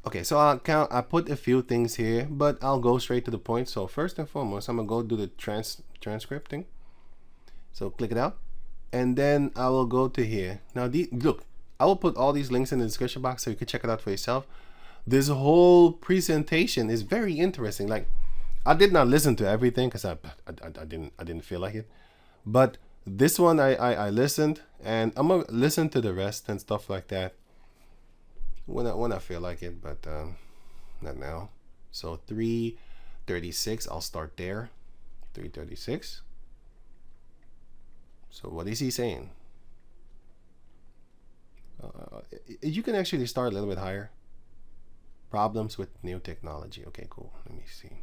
Okay, so I put a few things here, but I'll go straight to the point. So first and foremost, I'm gonna go do the transcript thing. So click it out, and then I will go to here. Now, look, I will put all these links in the description box so you can check it out for yourself. This whole presentation is very interesting. Like, I did not listen to everything because I didn't feel like it, but this one I listened, and I'm gonna listen to the rest and stuff like that when I feel like it, but not now. So 3:36, I'll start there. 3:36. So what is he saying? You can actually start a little bit higher. Problems with new technology. Okay, cool. Let me see.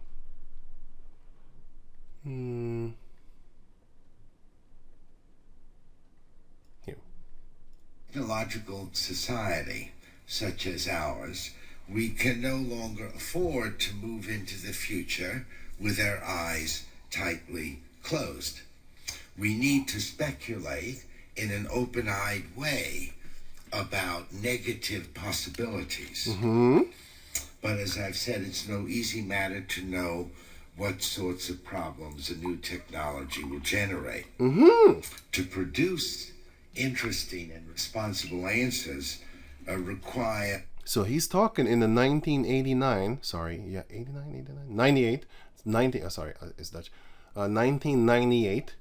Here. Technological society such as ours, we can no longer afford to move into the future with our eyes tightly closed. We need to speculate in an open-eyed way about negative possibilities. But as I've said, it's no easy matter to know what sorts of problems a new technology will generate. To produce interesting and responsible answers require... So he's talking in the 1989, sorry, yeah, 89, 98, 90, sorry, it's Dutch, 1998.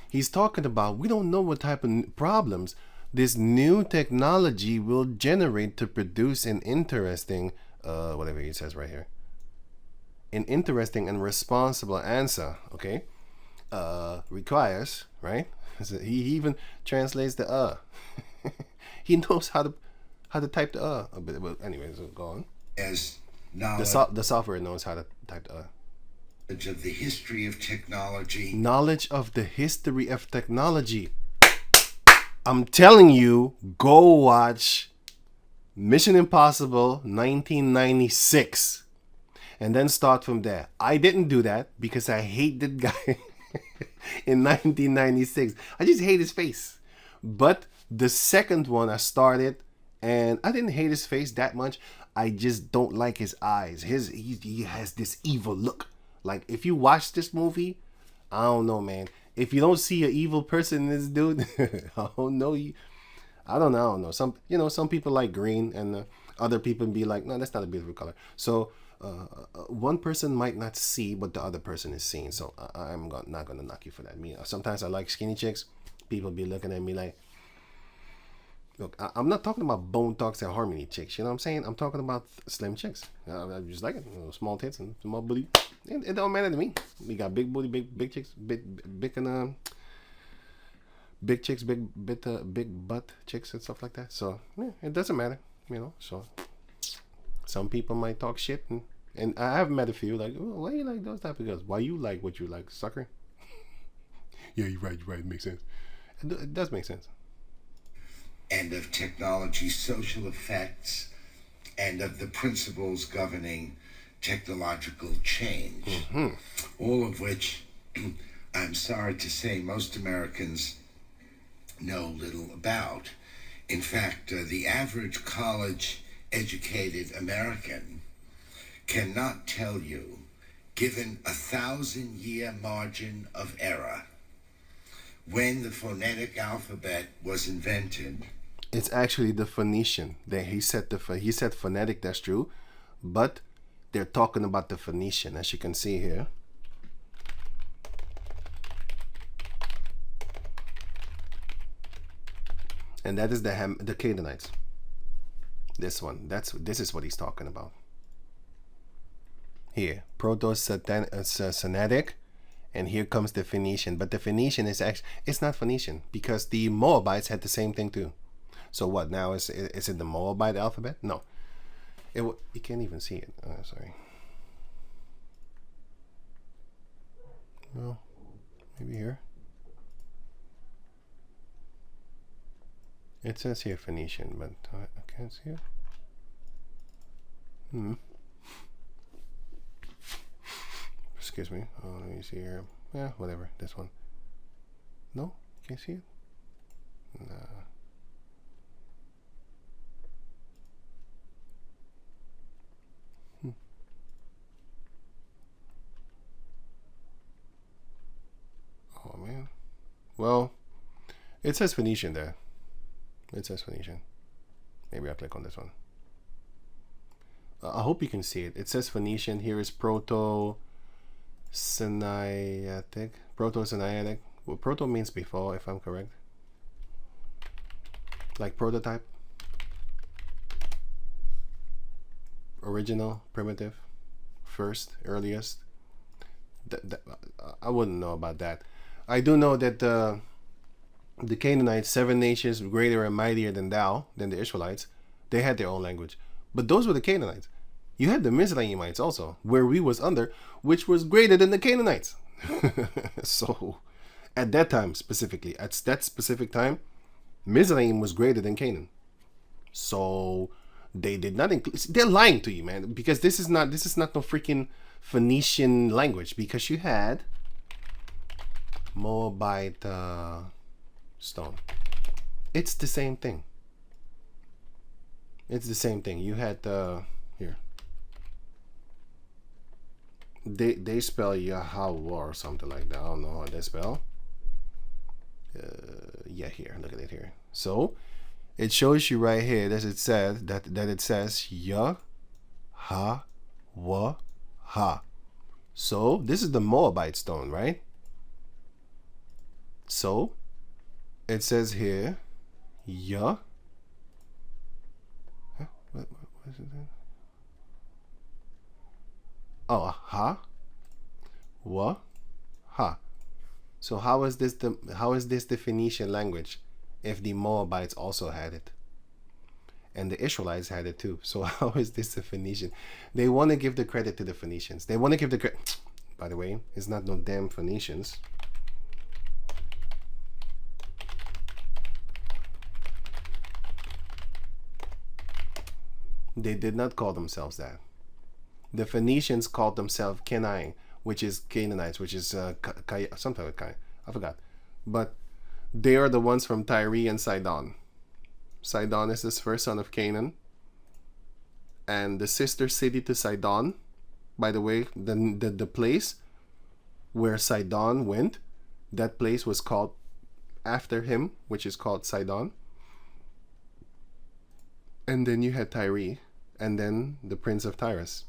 He's talking about, we don't know what type of problems this new technology will generate to produce an interesting, whatever he says right here, an interesting and responsible answer, okay? Requires, right? So he even translates the he knows how to type the but anyways, go on. As knowledge, the software knows how to type the knowledge of the history of technology. Knowledge of the history of technology. I'm telling you, go watch Mission Impossible 1996 and then start from there. I didn't do that because I hate that guy in 1996. I just hate his face. But the second one I started, and I didn't hate his face that much. I just don't like his eyes. He has this evil look. Like, if you watch this movie, I don't know, man. If you don't see an evil person in this dude, I don't know. I don't know. Some people like green, and other people be like, no, that's not a beautiful color. So one person might not see what the other person is seeing. So I'm not gonna knock you for that. Sometimes I like skinny chicks. People be looking at me like, look, I'm not talking about bone talks and harmony chicks. You know what I'm saying? I'm talking about slim chicks. I just like it. Small tits and small booty. It don't matter to me. We got big booty, big chicks, big chicks, big butt chicks and stuff like that. So yeah, it doesn't matter. So some people might talk shit, and I have met a few like, oh, why you like those type of girls? Why you like what you like, sucker? Yeah, you're right. It makes sense. It does make sense. And of technology's social effects, and of the principles governing technological change, all of which, I'm sorry to say, most Americans know little about. In fact, the average college-educated American cannot tell you, given a 1,000-year margin of error, when the phonetic alphabet was invented. It's actually the Phoenician. He said phonetic, that's true, but they're talking about the Phoenician, as you can see here. And that is the Canaanites. This one, this is what he's talking about. Here, Proto-Semitic, and here comes the Phoenician. But the Phoenician is actually, it's not Phoenician, because the Moabites had the same thing too. So what now? Is it the Moabite alphabet? No. You can't even see it. Sorry. Well, maybe here. It says here Phoenician, but I can't see it. Excuse me. Oh, let me see here. Yeah, whatever. This one. No? Can't see it? Nah. Well, it says Phoenician there. It says Phoenician. Maybe I'll click on this one. I hope you can see it. It says Phoenician. Here is Proto-Sinaitic. Proto-Sinaitic. Well, proto means before, if I'm correct. Like prototype. Original, primitive, first, earliest. I wouldn't know about that. I do know that the Canaanites, 7 nations greater and mightier than thou, than the Israelites, they had their own language. But those were the Canaanites. You had the Mizraimites also, where we was under, which was greater than the Canaanites. So, at that time specifically, at that specific time, Mizraim was greater than Canaan. So, they did not include. They're lying to you, man, because this is not no freaking Phoenician language, because you had Moabite stone. It's the same thing. It's the same thing. You had here. They spell Yahweh or something like that. I don't know how they spell. Yeah, here. Look at it here. So it shows you right here that it says that it says Yah Ha Wa Ha. So this is the Moabite stone, right? So it says here Yah. What is it then? Oh, Ha Wa Ha. So how is this the Phoenician language if the Moabites also had it? And the Israelites had it too. So how is this the Phoenician? They want to give the credit to the Phoenicians. They want to give the credit. By the way, it's not no damn Phoenicians. They did not call themselves that. The Phoenicians called themselves Kenai, which is Canaanites, which is something like Kai. I forgot. But they are the ones from Tyre and Sidon. Sidon is the first son of Canaan. And the sister city to Sidon, by the way, the place where Sidon went, that place was called after him, which is called Sidon. And then you had Tyre, and then the prince of Tyrus,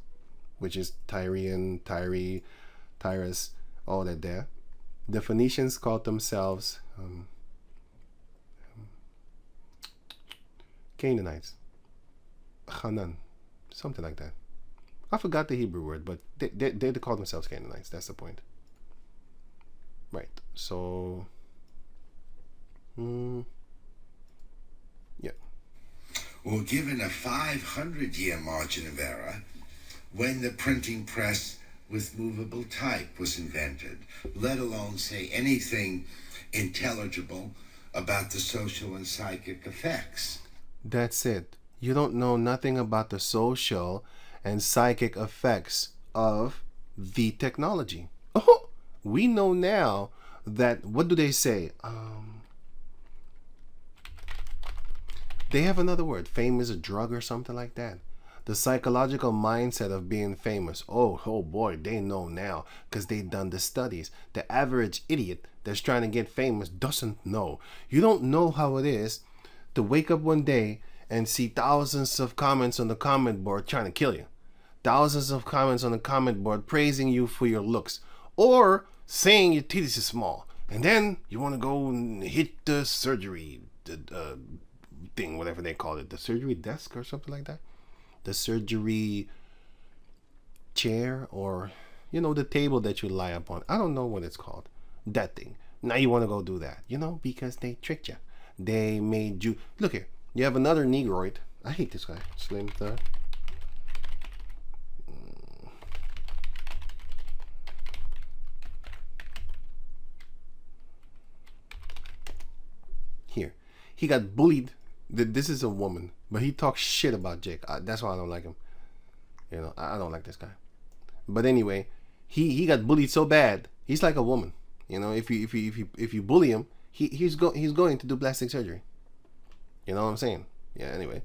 which is Tyrian, Tyrus, all that there. The Phoenicians called themselves Canaanites, Hanan, something like that. I forgot the Hebrew word, but they call themselves Canaanites. That's the point. Right. So, yeah. Well, given a 500-year margin of error, when the printing press with movable type was invented, let alone say anything intelligible about the social and psychic effects. That's it. You don't know nothing about the social and psychic effects of the technology. Oh, we know now that, what do they say? They have another word. Fame is a drug or something like that. The psychological mindset of being famous. Oh boy, they know now because they've done the studies. The average idiot that's trying to get famous doesn't know. You don't know how it is to wake up one day and see thousands of comments on the comment board trying to kill you. Thousands of comments on the comment board praising you for your looks or saying your titties are small. And then you want to go and hit the surgery thing, whatever they call it, the surgery desk or something like that. The surgery chair, or the table that you lie upon. I don't know what it's called. That thing. Now you want to go do that, because they tricked you. They made you. Look here. You have another Negroid. I hate this guy. Slim Third. Here. He got bullied. This is a woman, but he talks shit about Jake. That's why I don't like him. I don't like this guy. But anyway, he got bullied so bad. He's like a woman. If you bully him, he's going to do plastic surgery. You know what I'm saying? Yeah. Anyway,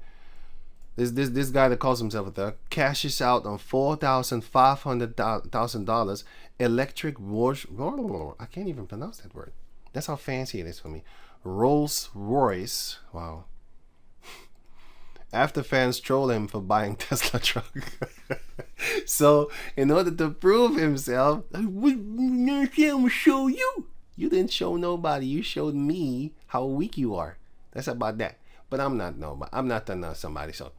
this guy that calls himself a thug cashes out on $4,500 electric wash. I can't even pronounce that word. That's how fancy it is for me. Rolls Royce. Wow. After fans troll him for buying Tesla truck. So, in order to prove himself, I'm gonna show you. You didn't show nobody. You showed me how weak you are. That's about that. But I'm not nobody. I'm not somebody. So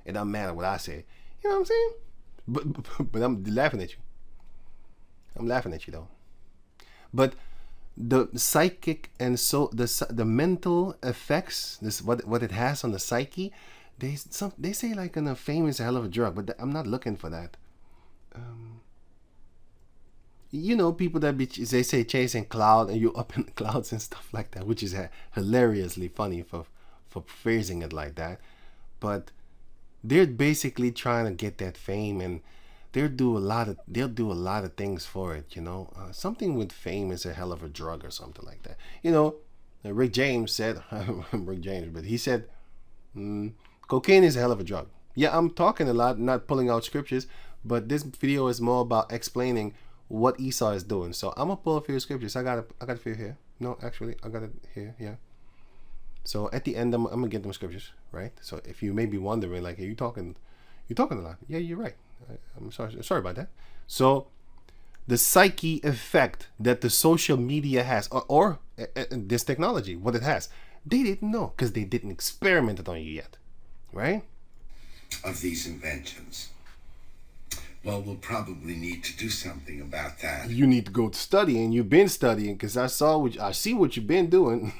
it doesn't matter what I say. You know what I'm saying? But I'm laughing at you. I'm laughing at you though. But the psychic and so the mental effects, this what it has on the psyche. They say like fame is a hell of a drug, but I'm not looking for that. You know, people that they say chasing cloud and you up in the clouds and stuff like that, which is hilariously funny for phrasing it like that. But they're basically trying to get that fame, and they'll do a lot of things for it. You know, something with fame is a hell of a drug or something like that. You know, Rick James said Rick James, but he said. Cocaine is a hell of a drug. Yeah, I'm talking a lot, not pulling out scriptures, but this video is more about explaining what Esau is doing. So I'm gonna pull a few scriptures. I got a few here. No, actually, I got it here. Yeah. So at the end, I'm gonna get them scriptures, right? So if you may be wondering, like, hey, you're talking a lot. Yeah, you're right. I'm sorry about that. So the psyche effect that the social media has, or this technology, what it has, they didn't know because they didn't experiment it on you yet. Right? Of these inventions. Well, we'll probably need to do something about that. You need to go studying. You've been studying because I see what you've been doing.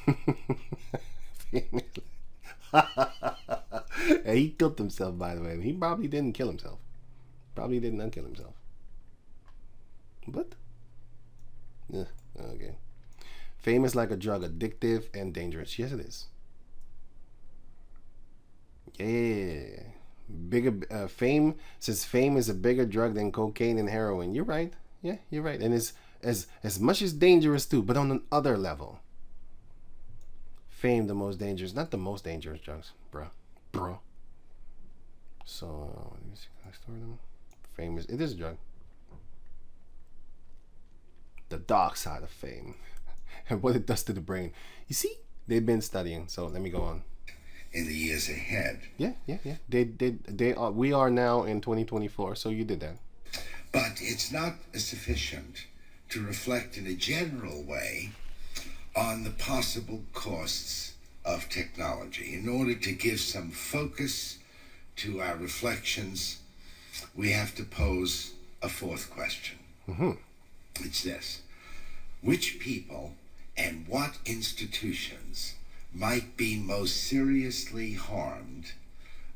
And he killed himself, by the way. He probably didn't kill himself. Probably didn't unkill himself. But yeah, okay. Fame is like a drug, addictive and dangerous. Yes, it is. Yeah, bigger fame. Since fame is a bigger drug than cocaine and heroin. You're right. Yeah, you're right. And it's as much as dangerous too, but on an other level. Fame, the most dangerous, not the most dangerous drugs, bro. So let me see. Can I store them? Fame it is a drug. The dark side of fame, and what it does to the brain. You see, they've been studying. So let me go on. In the years ahead. Yeah. They are. We are now in 2024. So you did that. But it's not sufficient to reflect in a general way on the possible costs of technology. In order to give some focus to our reflections, we have to pose a fourth question. Mm-hmm. It's this: which people and what institutions might be most seriously harmed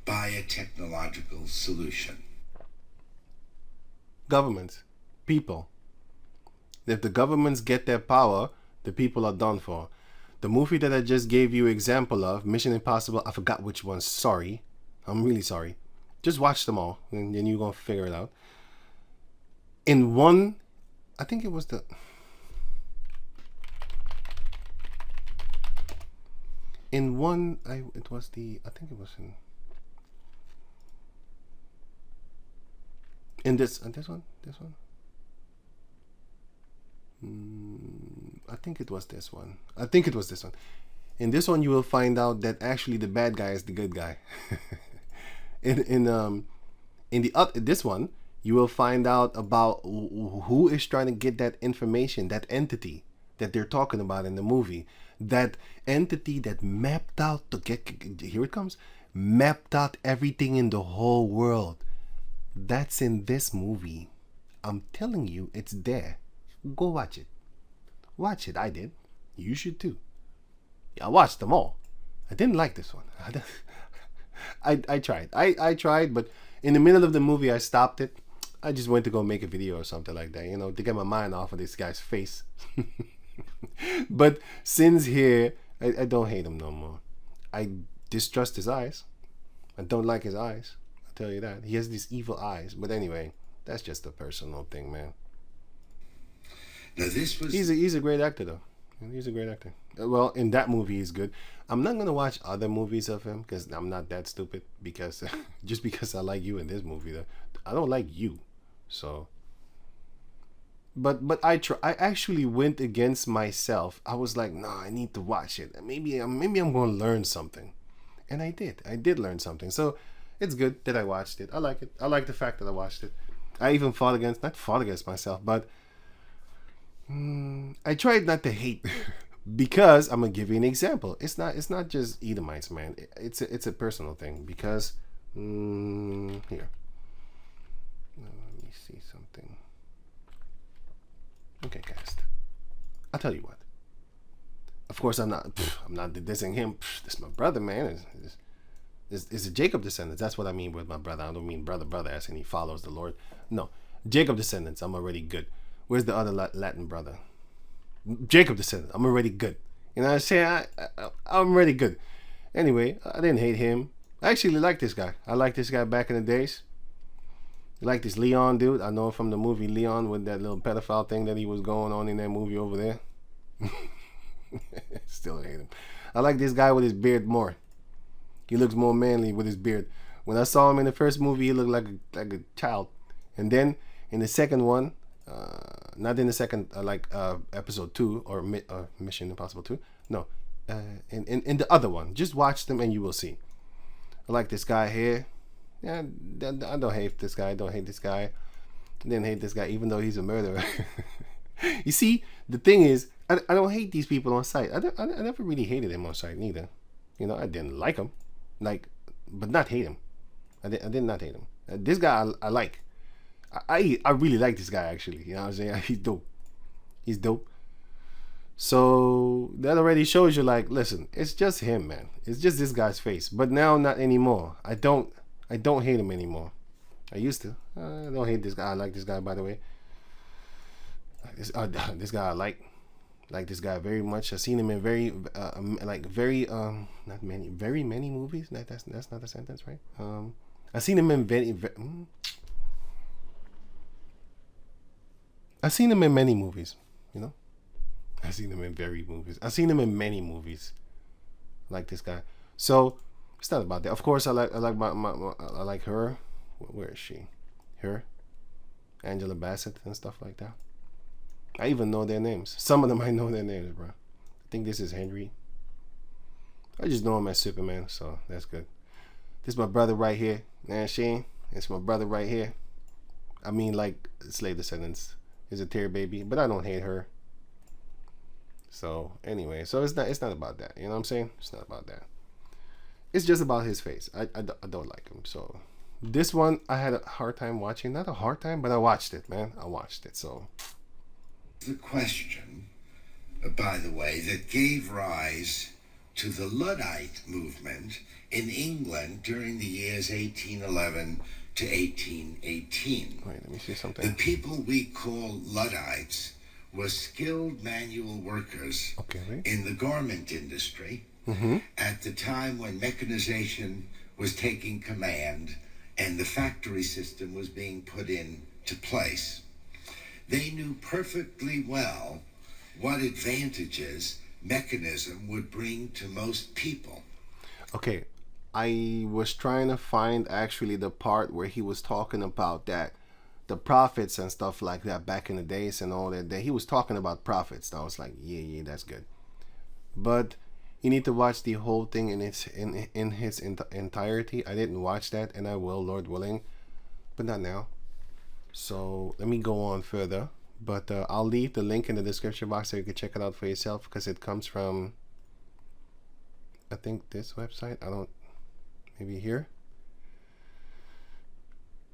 by a technological solution? Governments, people. If the governments get their power, the people are done for. The movie that I just gave you example of, Mission Impossible, I forgot which one. Sorry. I'm really sorry. Just watch them all, and then you're going to figure it out. In one, I think it was the... In one, I think it was in this one. I think it was this one. In this one, you will find out that actually the bad guy is the good guy. in this one, you will find out about who is trying to get that information, that entity that they're talking about in the movie. That entity that mapped out here it comes, mapped out everything in the whole world. That's in this movie. I'm telling you, it's there. Go watch it. Watch it. I did. You should too. I watched them all. I didn't like this one. I tried. I tried, but in the middle of the movie, I stopped it. I just went to go make a video or something like that, to get my mind off of this guy's face. But since here, I don't hate him no more. I distrust his eyes. I don't like his eyes. I'll tell you that. He has these evil eyes. But anyway, that's just a personal thing, man. Now this was... He's a great actor, though. He's a great actor. Well, in that movie, he's good. I'm not gonna watch other movies of him because I'm not that stupid. Because just because I like you in this movie, though, I don't like you. So But I actually went against myself. I was like, nah, I need to watch it. Maybe I'm going to learn something. And I did. I did learn something. So it's good that I watched it. I like it. I like the fact that I watched it. I even not fought against myself, but I tried not to hate because I'm gonna give you an example. It's not just Edomites, man. It's a personal thing because here. Let me see something. Okay, cast. I'll tell you what. Of course, I'm not dissing him. That's my brother, man. It's a Jacob descendants. That's what I mean with my brother. I don't mean brother as in he follows the Lord. No, Jacob descendants. I'm already good. Where's the other Latin brother? Jacob descendants. I'm already good. You know what I'm saying? I'm already good. Anyway, I didn't hate him. I actually like this guy. I liked this guy back in the days. I like this Leon dude. I know him from the movie Leon with that little pedophile thing that he was going on in that movie over there. Still hate him. I like this guy with his beard more. He looks more manly with his beard. When I saw him in the first movie, he looked like a child. And then in the second one, not in the second, episode 2 or Mission Impossible 2. No, in the other one. Just watch them and you will see. I like this guy here. Yeah, I don't hate this guy. I don't hate this guy. I didn't hate this guy even though he's a murderer. You see, the thing is, I don't hate these people on sight. I never really hated him on sight neither. You know, I didn't like him, but not hate him. I did not hate him. This guy I like. I really like this guy actually. You know what I'm saying? He's dope. He's dope. So that already shows you, like, listen, it's just him, man. It's just this guy's face. But now not anymore. I don't hate him anymore. I used to. I don't hate this guy. I like this guy, by the way. This guy I like this guy very much. I've seen him in very many movies. That's not a sentence, right? I've seen him in I've seen him in many movies, you know. I've seen him in I've seen him in many movies. I like this guy. So it's not about that. Of course, I like I like her. Where is she? Her, Angela Bassett and stuff like that. I even know their names. Some of them I know their names, bro. I think this is Henry. I just know him as Superman, so that's good. This is my brother right here. Shane. It's my brother right here. I mean, like, slave descendants. Is a tear baby, but I don't hate her. So anyway, so it's not about that. You know what I'm saying? It's not about that. It's just about his face. I don't like him. So this one I had a hard time watching. Not a hard time, but I watched it, man. I watched it. So the question, by the way, that gave rise to the Luddite movement in England during the years 1811 to 1818. Wait, let me see something. The people we call Luddites were skilled manual workers in the garment industry at the time when mechanization was taking command and the factory system was being put into place. They knew perfectly well what advantages mechanism would bring to most people. Okay, I was trying to find actually the part where he was talking about that, the prophets and stuff like that back in the days and all that. He was talking about prophets. I was like, yeah, that's good. But you need to watch the whole thing in its entirety. I didn't watch that, and I will, Lord willing, but not now. So let me go on further. But I'll leave the link in the description box so you can check it out for yourself, because it comes from, I think, this website. I don't. Maybe here.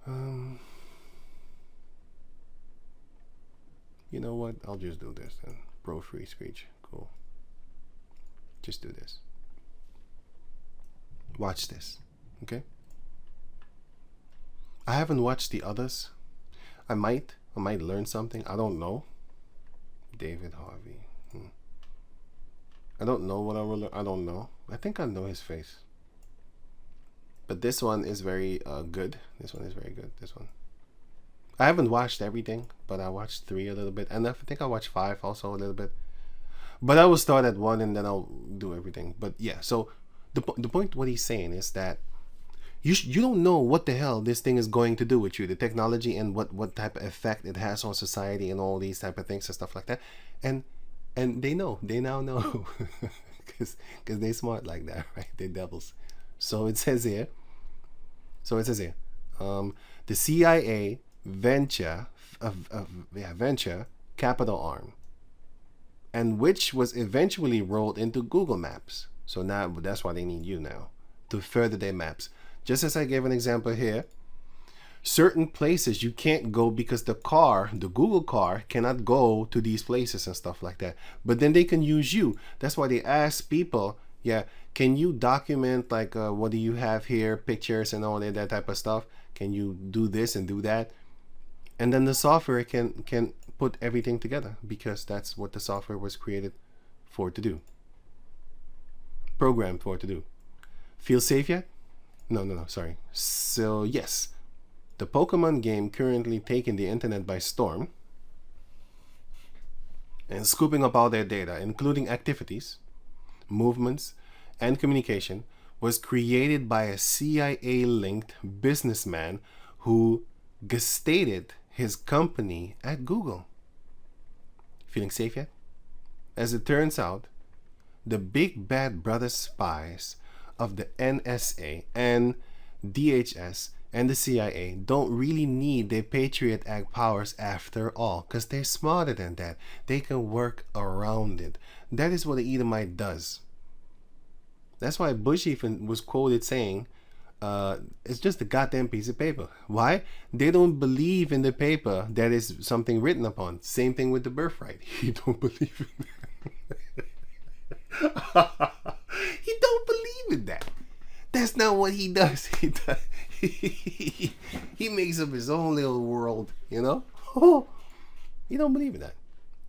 You know what? I'll just do this then. Pro free speech. Cool. Just do this. Watch this. Okay? I haven't watched the others. I might learn something. I don't know. David Harvey. I don't know what I will learn. I don't know. I think I know his face. But this one is very good. This one is very good. This one. I haven't watched everything, but I watched 3 a little bit. And I think I watched 5 also a little bit. But I will start at 1 and then I'll do everything. But yeah, so the point what he's saying is that You don't know what the hell this thing is going to do with you, the technology, and what type of effect it has on society and all these type of things and stuff like that. And they now know because they smart like that, right? They devils. So it says here. The CIA venture capital arm, and which was eventually rolled into Google Maps. So now that's why they need you now to further their maps. Just as I gave an example here, certain places you can't go because the Google car cannot go to these places and stuff like that. But then they can use you. That's why they ask people, yeah, can you document like what do you have here, pictures and all that type of stuff? Can you do this and do that? And then the software can put everything together, because that's what the software was created for to do. Programmed for to do. Feel safe yet? No, sorry. So yes, the Pokemon game currently taking the internet by storm and scooping up all their data, including activities, movements, and communication, was created by a CIA-linked businessman who gestated his company at Google. Feeling safe yet? As it turns out, the big bad brother spies of the NSA and DHS and the CIA don't really need their Patriot Act powers after all, because they're smarter than that. They can work around it. That is what the Edomite does. That's why Bush even was quoted saying, it's just a goddamn piece of paper. Why? They don't believe in the paper that is something written upon. Same thing with the birthright. He don't believe in that. He don't believe in that. That's not what he does. He makes up his own little world, you know? He don't believe in that.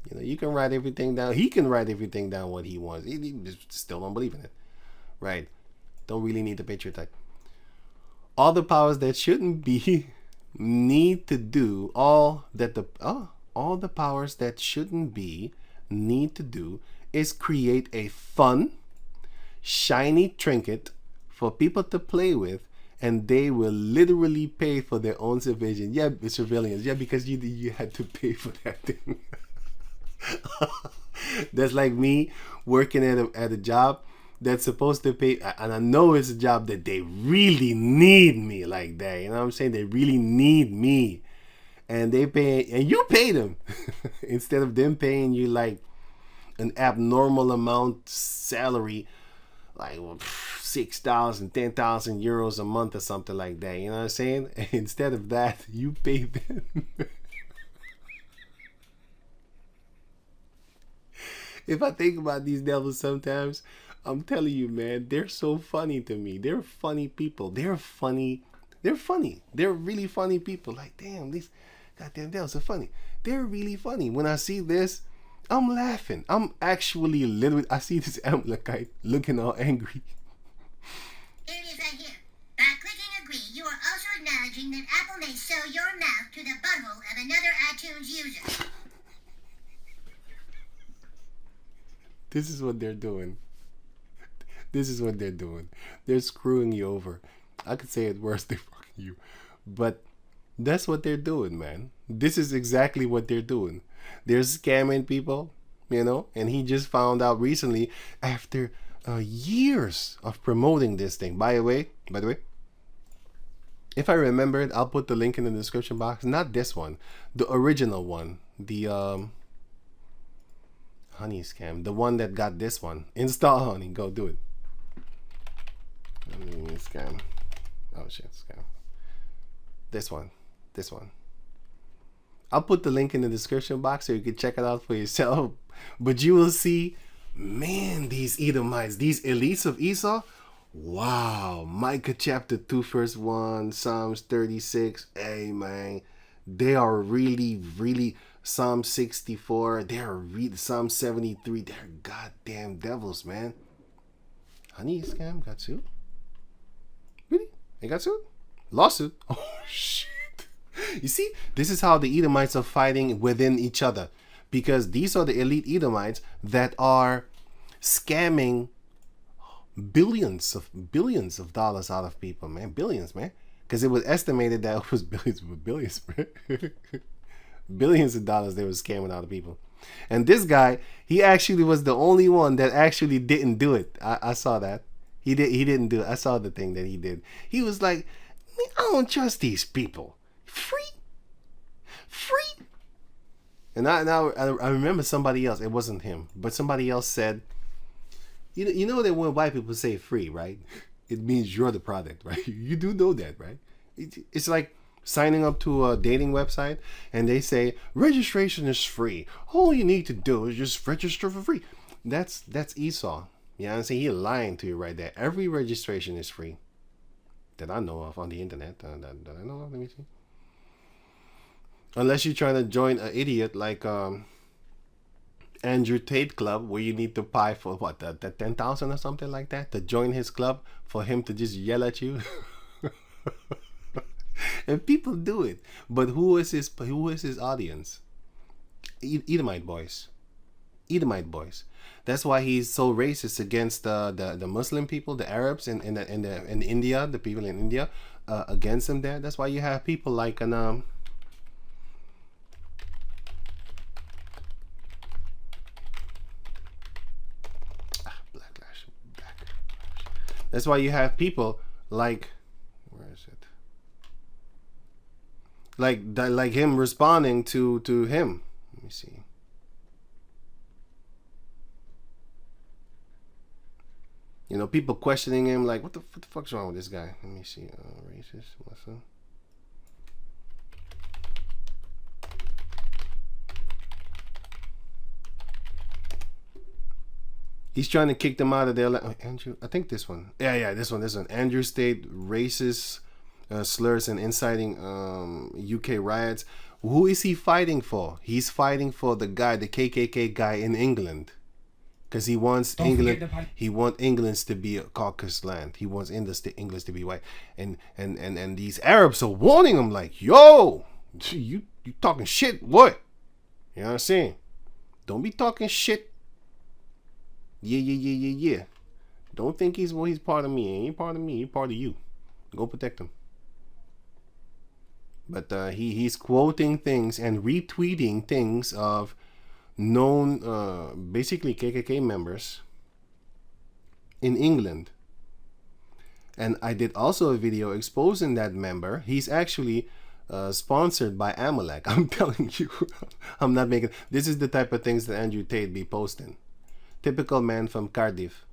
You know, you can write everything down. He can write everything down what he wants. He just still don't believe in it. Right. Don't really need the Patriot Act. All the powers that shouldn't be need to do all the powers that shouldn't be need to do is create a fun, shiny trinket for people to play with, and they will literally pay for their own surveillance. Yeah, surveillance. Yeah, because you had to pay for that thing. That's like me working at a job that's supposed to pay, and I know it's a job that they really need me like that. You know what I'm saying? They really need me, and they pay, and you pay them instead of them paying you like an abnormal amount salary, like 6,000, 10,000 euros a month or something like that. You know what I'm saying? And instead of that, you pay them. If I think about these devils sometimes, I'm telling you, man, they're so funny to me. They're funny people. They're funny. They're really funny people. Like, damn, these goddamn devils are funny. They're really funny. When I see this, I'm laughing. I'm actually literally, I see this Amalekite looking all angry. Here it is right here. By clicking agree, you are also acknowledging that Apple may sew your mouth to the butthole of another iTunes user. This is what they're doing. They're screwing you over. I could say it worse, they're fucking you. But that's what they're doing, man. This is exactly what they're doing. They're scamming people, you know, and he just found out recently after years of promoting this thing. By the way, if I remember it, I'll put the link in the description box. Not this one, the original one, the honey scam, the one that got this one. Install honey, go do it. Scam. Oh shit, scam. This one. I'll put the link in the description box so you can check it out for yourself. But you will see, man, these Edomites, these elites of Esau. Wow. Micah chapter 2 verse 1, Psalms 36. Hey man, they are really Psalm 64. They are Psalm 73. They're goddamn devils, man. Honey scam got sued. Really? They got sued? Lawsuit? Oh shit. You see, this is how the Edomites are fighting within each other, because these are the elite Edomites that are scamming billions of dollars out of people, man. Billions, man. Because it was estimated that it was billions, man. Billions of dollars they were scamming out of people. And this guy, he actually was the only one that actually didn't do it. I saw that. He didn't do it. I saw the thing that he did. He was like, I don't trust these people. Free. And I remember somebody else. It wasn't him, but somebody else said, you know that when white people say free, right? It means you're the product, right? You do know that, right? It's like signing up to a dating website and they say registration is free. All you need to do is just register for free. That's Esau. You know what I'm saying? He's lying to you right there. Every registration is free that I know of on the internet. That I know of. Let me see. Unless you're trying to join an idiot like Andrew Tate club, where you need to pay for what, the 10,000 or something like that to join his club for him to just yell at you. And people do it, but who is his audience? Edomite boys. That's why he's so racist against the Muslim people, the Arabs in India, the people in India, against him there. That's why you have people like an That's why you have people like, where is it? Like him responding to him. Let me see. You know, people questioning him like, what the fuck's wrong with this guy? Let me see. Racist. What's up? He's trying to kick them out of their Andrew, I think this one. Yeah, this one. Andrew Tate racist slurs and inciting UK riots. Who is he fighting for? He's fighting for the KKK guy in England. Because he wants England to be a Caucasus land. He wants England to be white. And these Arabs are warning him like, yo, you talking shit, what? You know what I'm saying? Don't be talking shit. Yeah. Don't think he's part of me. He ain't part of me. He's part of you. Go protect him. But he's quoting things and retweeting things of known, basically KKK members in England. And I did also a video exposing that member. He's actually sponsored by Amalek. I'm telling you. I'm not making... This is the type of things that Andrew Tate be posting. Typical man from Cardiff,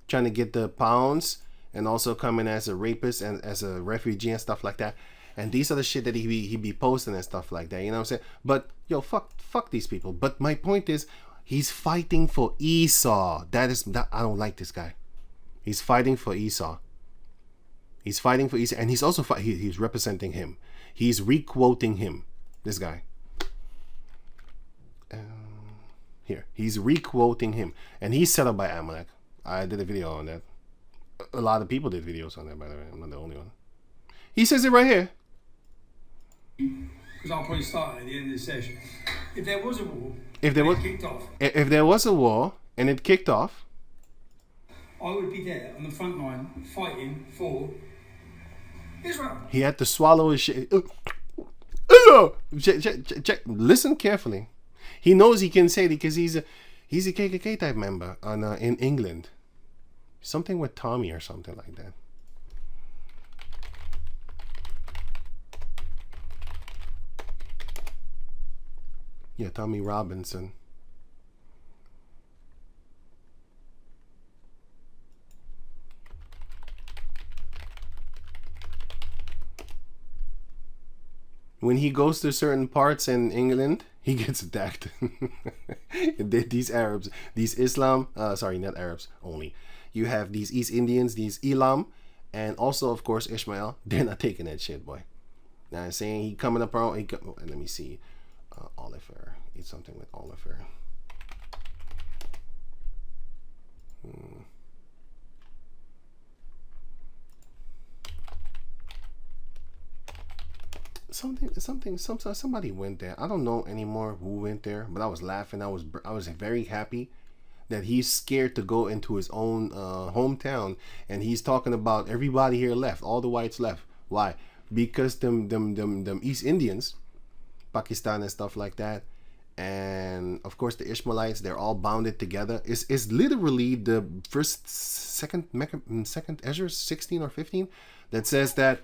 trying to get the pounds and also coming as a rapist and as a refugee and stuff like that. And these are the shit that he be posting and stuff like that. You know what I'm saying? But yo, fuck these people. But my point is, he's fighting for Esau. That I don't like this guy. He's fighting for Esau. And he's also he's representing him. He's requoting him. This guy. Here, he's requoting him, and he's set up by Amalek. I did a video on that. A lot of people did videos on that, by the way. I'm not the only one. He says it right here. Because I'll probably start at the end of the session. If there was a war, if there was a war and it kicked off, I would be there on the front line fighting for Israel. He had to swallow his shit. Check. Listen carefully. He knows he can say it because he's a KKK type member in England. Something with Tommy or something like that. Yeah, Tommy Robinson. When he goes to certain parts in England, he gets attacked. These Arabs, these Islam, sorry, not Arabs only. You have these East Indians, these Elam, and also, of course, Ishmael. They're not taking that shit, boy. Now I'm saying he coming up around. Let me see. Oliver. Eat something with Oliver. Somebody went there. I don't know anymore who went there, but I was laughing. I was very happy that he's scared to go into his own hometown, and he's talking about everybody here left, all the whites left. Why? Because them East Indians, Pakistan and stuff like that, and of course the Ishmaelites, they're all bounded together. It's literally the second Ezra 16 or 15 that says that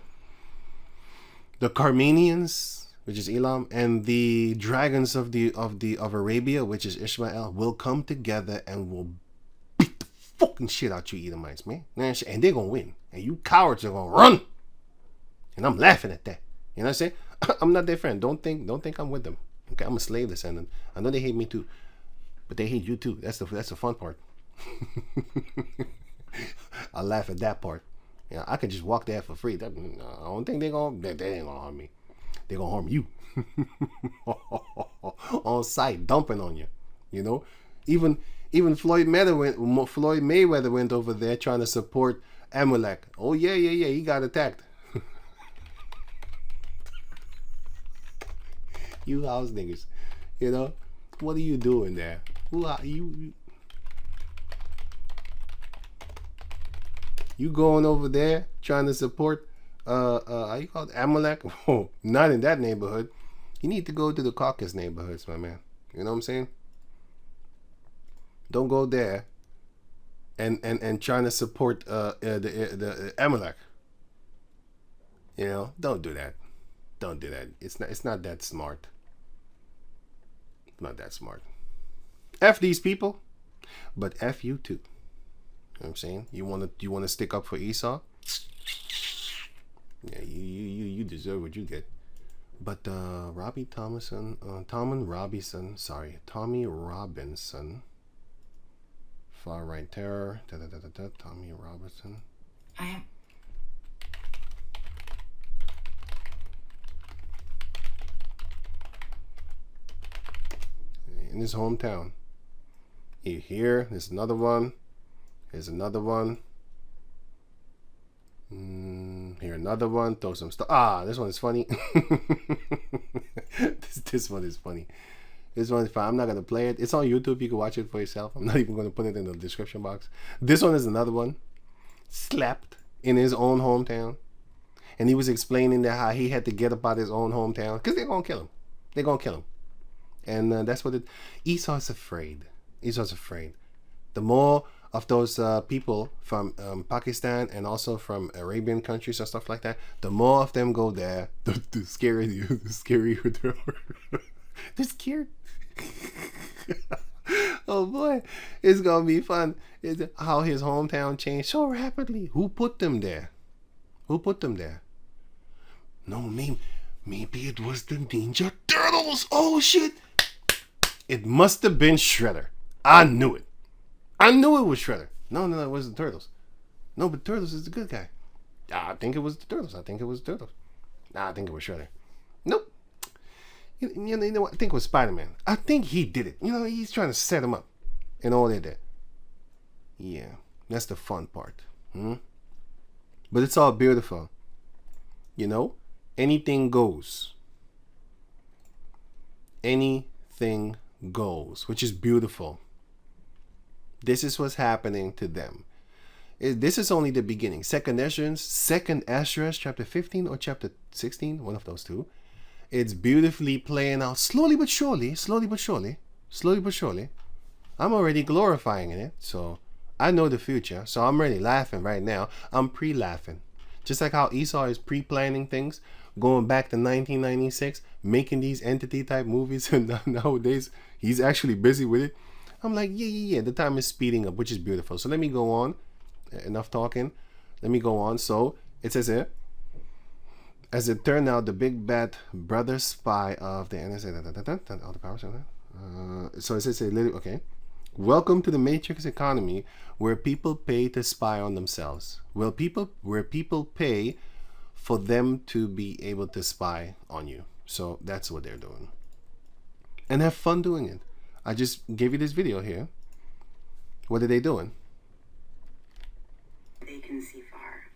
the Carmanians, which is Elam, and the dragons of Arabia, which is Ishmael, will come together and will beat the fucking shit out you Edomites, man. And they're gonna win, and you cowards are gonna run. And I'm laughing at that. You know what I'm saying? I'm not their friend. Don't think I'm with them. Okay, I'm a slave descendant. I know they hate me too, but they hate you too. That's the fun part. I laugh at that part. Yeah, I could just walk there for free. I don't think they ain't gonna harm me. They're gonna harm you on site, dumping on you. You know, even Floyd Mayweather went over there trying to support Amalek. Oh yeah, he got attacked. You house niggas, you know, what are you doing there? Who are you? You going over there trying to support how you call it, Amalek? Oh, not in that neighborhood. You need to go to the Caucasus neighborhoods, my man. You know what I'm saying? Don't go there and trying to support the Amalek. You know, don't do that. Don't do that. It's not that smart. Not that smart. F these people, but F you too. You know what I'm saying? You wanna stick up for Esau? Yeah, you deserve what you get. But Tommy Robinson, far right terror. Tommy Robinson. I am. In his hometown. Here, there's another one. Here's another one. Here another one. Throw some stuff. This one is funny. this one is funny. This one is fine. I'm not gonna play it. It's on YouTube. You can watch it for yourself. I'm not even gonna put it in the description box. This one is another one. Slapped in his own hometown, and he was explaining that how he had to get up out his own hometown because they're gonna kill him. They're gonna kill him. And that's what Esau's afraid. Esau's afraid. The more of those people from Pakistan and also from Arabian countries and stuff like that, the more of them go there, the scarier they are. They're scared. Oh boy, it's gonna be fun. It's how his hometown changed so rapidly. Who put them there? Who put them there? No, maybe it was the Ninja Turtles. Oh shit. It must have been Shredder. I knew it. I knew it was Shredder. No, it wasn't the Turtles. No, but Turtles is the good guy. I think it was the Turtles. I think it was Shredder. Nope. You know what? I think it was Spider-Man. I think he did it. You know, he's trying to set him up. And all that. Yeah, that's the fun part. But it's all beautiful. You know? Anything goes. Anything goes, which is beautiful. This is what's happening to them. This is only the beginning. Second Ezra, chapter 15 or chapter 16, one of those two. It's beautifully playing out slowly but surely. I'm already glorifying it, so I know the future. So I'm already laughing right now. I'm pre-laughing. Just like how Esau is pre-planning things, going back to 1996, making these entity type movies, and nowadays he's actually busy with it. I'm like, yeah, the time is speeding up, which is beautiful. So let me go on. Enough talking. Let me go on. So it says here, as it turned out, the big bad brother spy of the NSA, all the powers. So it says, okay. Welcome to the Matrix economy, where people pay to spy on themselves. Where people pay for them to be able to spy on you. So that's what they're doing. And have fun doing it. I just gave you this video here. What are they doing? They can see far.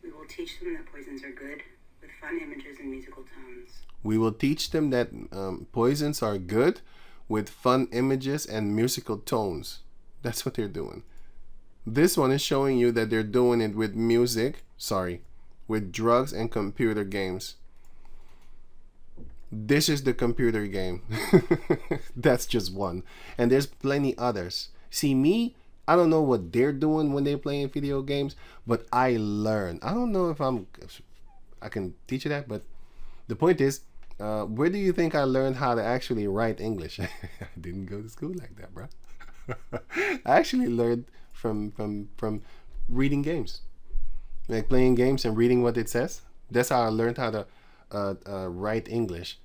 We will teach them that poisons are good, with fun images and musical tones. We will teach them that poisons are good, with fun images and musical tones. That's what they're doing. This one is showing you that they're doing it with music, with drugs and computer games. This is the computer game. That's just one. And there's plenty others. See, me, I don't know what they're doing when they're playing video games, but I learn. I don't know if I can teach you that, but the point is, where do you think I learned how to actually write English? I didn't go to school like that, bro. I actually learned from reading games, like playing games and reading what it says. That's how I learned how to write English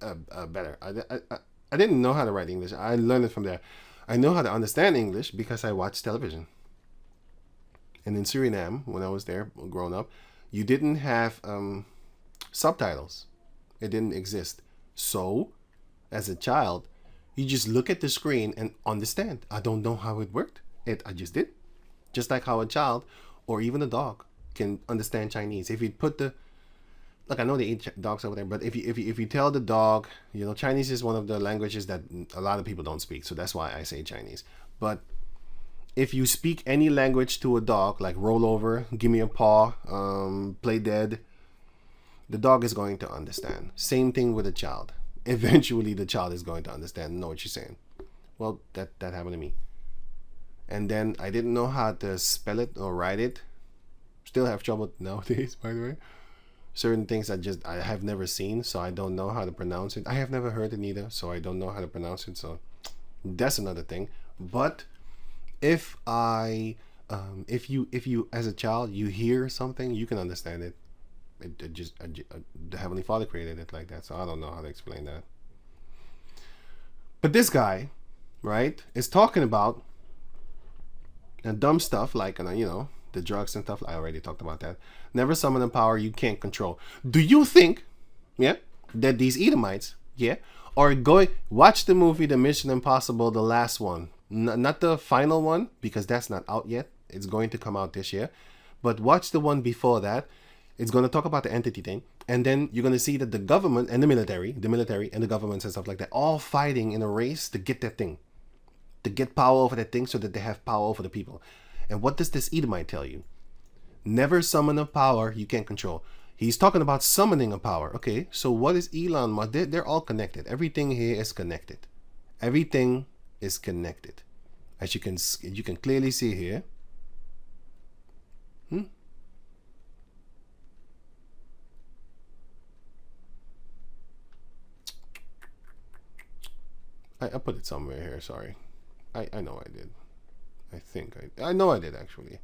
better. I didn't know how to write English. I learned it from there. I know how to understand English because I watch television. And in Suriname, when I was there growing up, you didn't have subtitles. It didn't exist. So, as a child, you just look at the screen and understand. I don't know how it worked. I just did. Just like how a child or even a dog can understand Chinese. If you put I know they eat dogs over there, but if you tell the dog, Chinese is one of the languages that a lot of people don't speak, so that's why I say Chinese. But if you speak any language to a dog, like roll over, give me a paw, play dead, the dog is going to understand. Same thing with a child. Eventually, the child is going to understand and know what you're saying. Well, that happened to me. And then I didn't know how to spell it or write it. Still have trouble nowadays, by the way. Certain things I have never seen, so I don't know how to pronounce it. I have never heard it either, so I don't know how to pronounce it. So that's another thing. But if you as a child you hear something, you can understand it. The Heavenly Father created it like that, so I don't know how to explain that. But this guy, right, is talking about dumb stuff like the drugs and stuff. I already talked about that. Never summon a power you can't control. Do you think, that these Edomites, are going? Watch the movie The Mission Impossible, the last one, not the final one, because that's not out yet. It's going to come out this year. But watch the one before that. It's going to talk about the entity thing, and then you're going to see that the government and the military and the governments and stuff like that, all fighting in a race to get that thing, to get power over that thing, so that they have power over the people. And what does this Edomite tell you? Never summon a power you can't control. He's talking about summoning a power. Okay, so what is Elon Musk? They're all connected. Everything here is connected. Everything is connected. As you can clearly see here. I put it somewhere here. Sorry. I know I did. I know I did actually.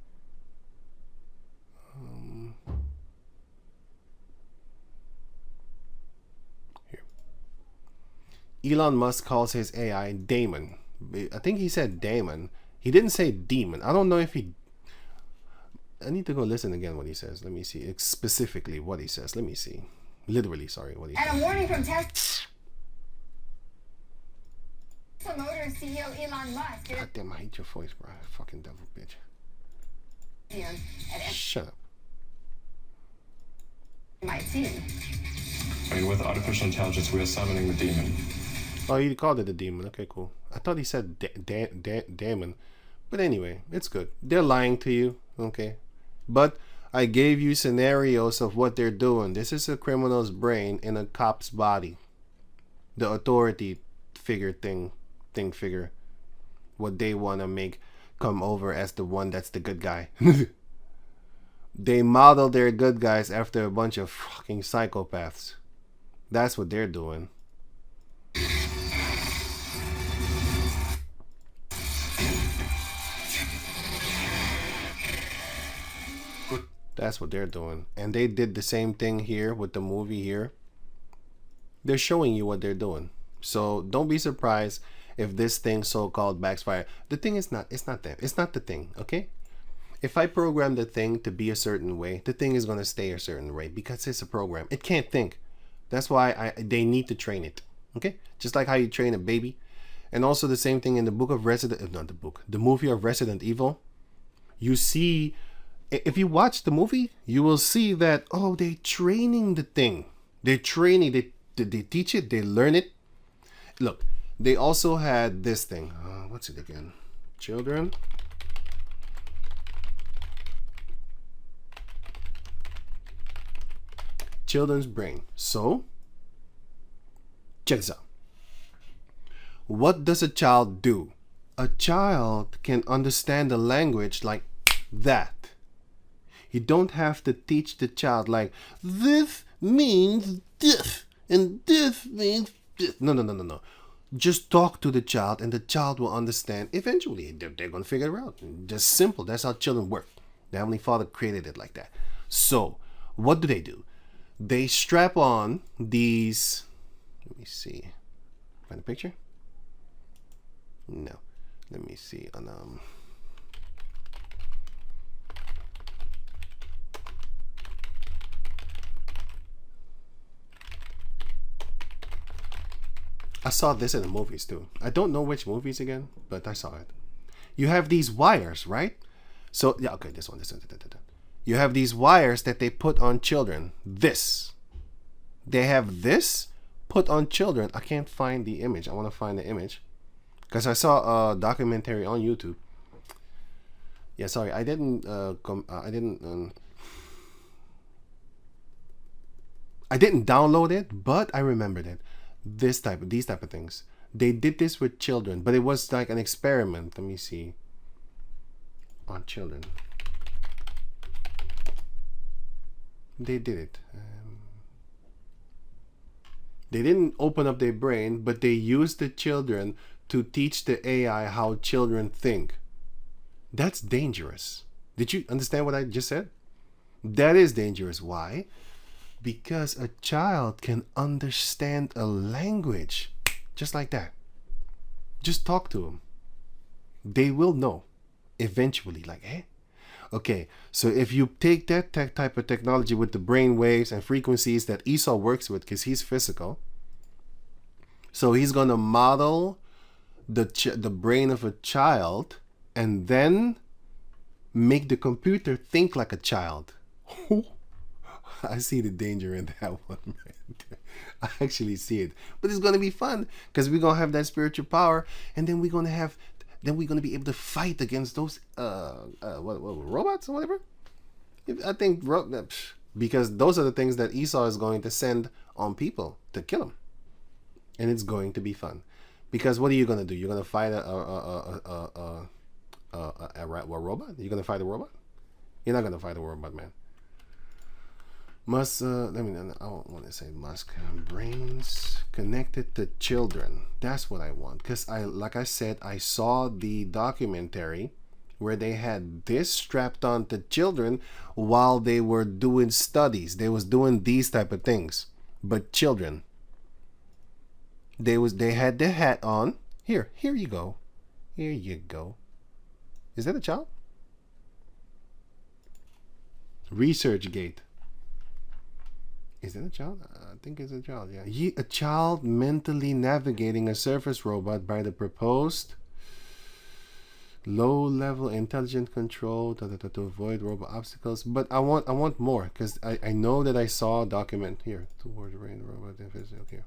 Here. Elon Musk calls his AI Daemon. I think he said Daemon. He didn't say demon. I don't know if he... I need to go listen again what he says. Let me see. It's specifically what he says. Let me see. Literally, sorry. What he says. And a warning from Tesla Motors CEO Elon Musk. God damn, I hate your voice, bro. Fucking devil bitch. Shut up. Might seem. With artificial intelligence, we are summoning the demon. Oh, he called it a demon. Okay, cool. I thought he said demon. But anyway, it's good. They're lying to you, okay? But I gave you scenarios of what they're doing. This is a criminal's brain in a cop's body. The authority figure figure. What they want to make come over as the one that's the good guy. They model their good guys after a bunch of fucking psychopaths. That's what they're doing. That's what they're doing. And they did the same thing here with the movie here. They're showing you what they're doing. So don't be surprised if this thing so-called backfire. The thing is not, it's not them. It's not the thing, okay? If I program the thing to be a certain way, the thing is going to stay a certain way because it's a program. It can't think. That's why they need to train it, okay? Just like how you train a baby. And also the same thing in the the movie of Resident Evil. You see, if you watch the movie, you will see that, oh, they're training the thing. They're training, they teach it, they learn it. Look, they also had this thing. What's it again? children. Children's brain. So, check this out. What does a child do? A child can understand a language like that. You don't have to teach the child like, this means this, and this means this. No. Just talk to the child, and the child will understand. Eventually, they're going to figure it out. Just simple. That's how children work. The Heavenly Father created it like that. So, what do? They strap on these. Let me see. Find a picture? No. Let me see. I saw this in the movies too. I don't know which movies again, but I saw it. You have these wires, right? So, yeah, okay, this one. You have these wires that they put on children. They have this put on children. I can't find the image. I want to find the image. Because I saw a documentary on YouTube. Yeah, sorry, I didn't download it, but I remembered it. These type of things. They did this with children, but it was like an experiment. Let me see. On children. They did it. They didn't open up their brain, but they used the children to teach the AI how children think. That's dangerous. Did you understand what I just said? That is dangerous. Why? Because a child can understand a language just like that. Just talk to them. They will know eventually. Like, eh? Okay, so if you take that type of technology with the brain waves and frequencies that Esau works with, because he's physical, so he's going to model the brain of a child and then make the computer think like a child. I see the danger in that one, man. I actually see it. But it's going to be fun because we're going to have that spiritual power, and then we're going to be able to fight against those robots or whatever. I think because those are the things that Esau is going to send on people to kill them. And it's going to be fun. Because what are you going to do? You're going to fight a robot? You're going to fight a robot? You're not going to fight a robot, man. I don't want to say must. Brains connected to children. That's what I want. Because like I said, I saw the documentary where they had this strapped on to children while they were doing studies. They was doing these type of things. But children. They had the hat on. Here you go. Here you go. Is that a child? ResearchGate. Is that a child? I think it's a child, yeah. A child mentally navigating a surface robot by the proposed low-level intelligent control to avoid robot obstacles. But I want more, because I know that I saw a document here towards brain robot physical here.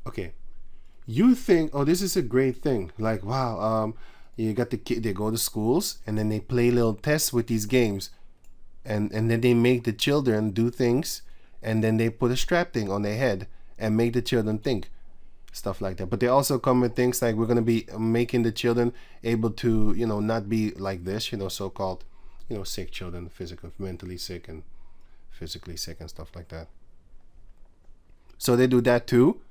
Okay. You think, oh, this is a great thing. Like, wow, you got the kid, they go to schools and then they play little tests with these games. And then they make the children do things, and then they put a strap thing on their head and make the children think. Stuff like that. But they also come with things like we're going to be making the children able to, not be like this, so-called, sick children, mentally sick and physically sick and stuff like that. So they do that too.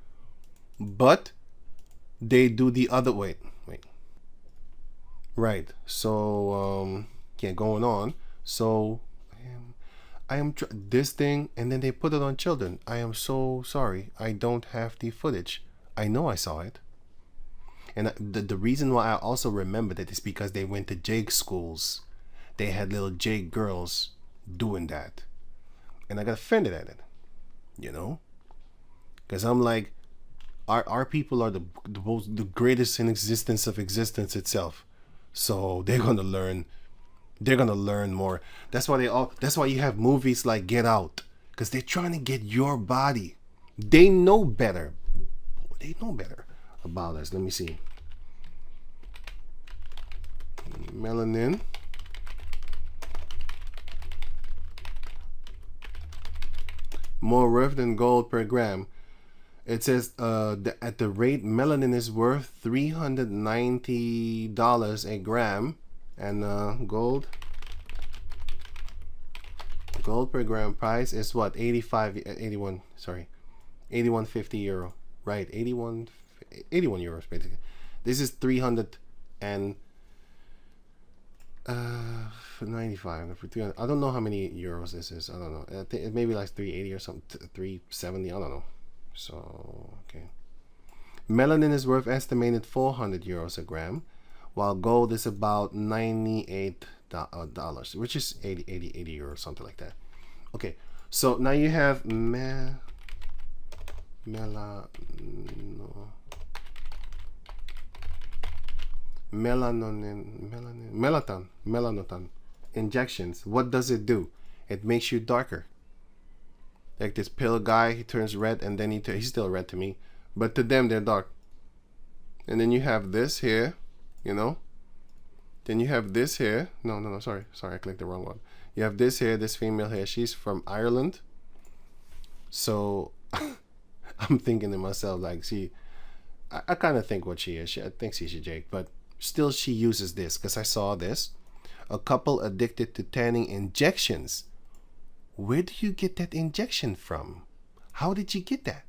But they do the other wait. Right. So going on. So I am this thing, and then they put it on children. I am so sorry. I don't have the footage. I know I saw it. And the reason why I also remembered it is because they went to Jake schools. They had little Jake girls doing that. And I got offended at it. Because I'm like, our people are the greatest in existence of existence itself. So they're going to learn they're gonna learn more. That's why that's why you have movies like Get Out, because they're trying to get your body. They know better. They know better about us. Let me see. Melanin. More worth than gold per gram. It says at the rate melanin is worth $390 a gram, and gold per gram price is what? 81.50 euro. Right, 81 euros basically. This is 395 for 300. I don't know how many euros this is. I don't know. I think it may be like 380 or something, 370. I don't know. So okay. Melanin is worth estimated 400 euros a gram, while gold is about $98, which is 80 euros, something like that. Okay, so now you have melanotan injections. What does it do? It makes you darker. Like this pale guy, he turns red, and then he's still red to me, but to them they're dark. And then you have this here, you know. Then you have this here. No, sorry, I clicked the wrong one. You have this here, this female here. She's from Ireland. So I'm thinking to myself, like, I kind of think what she is. I think she's a Jake, but still she uses this, because I saw this. A couple addicted to tanning injections. Where do you get that injection from? How did you get that?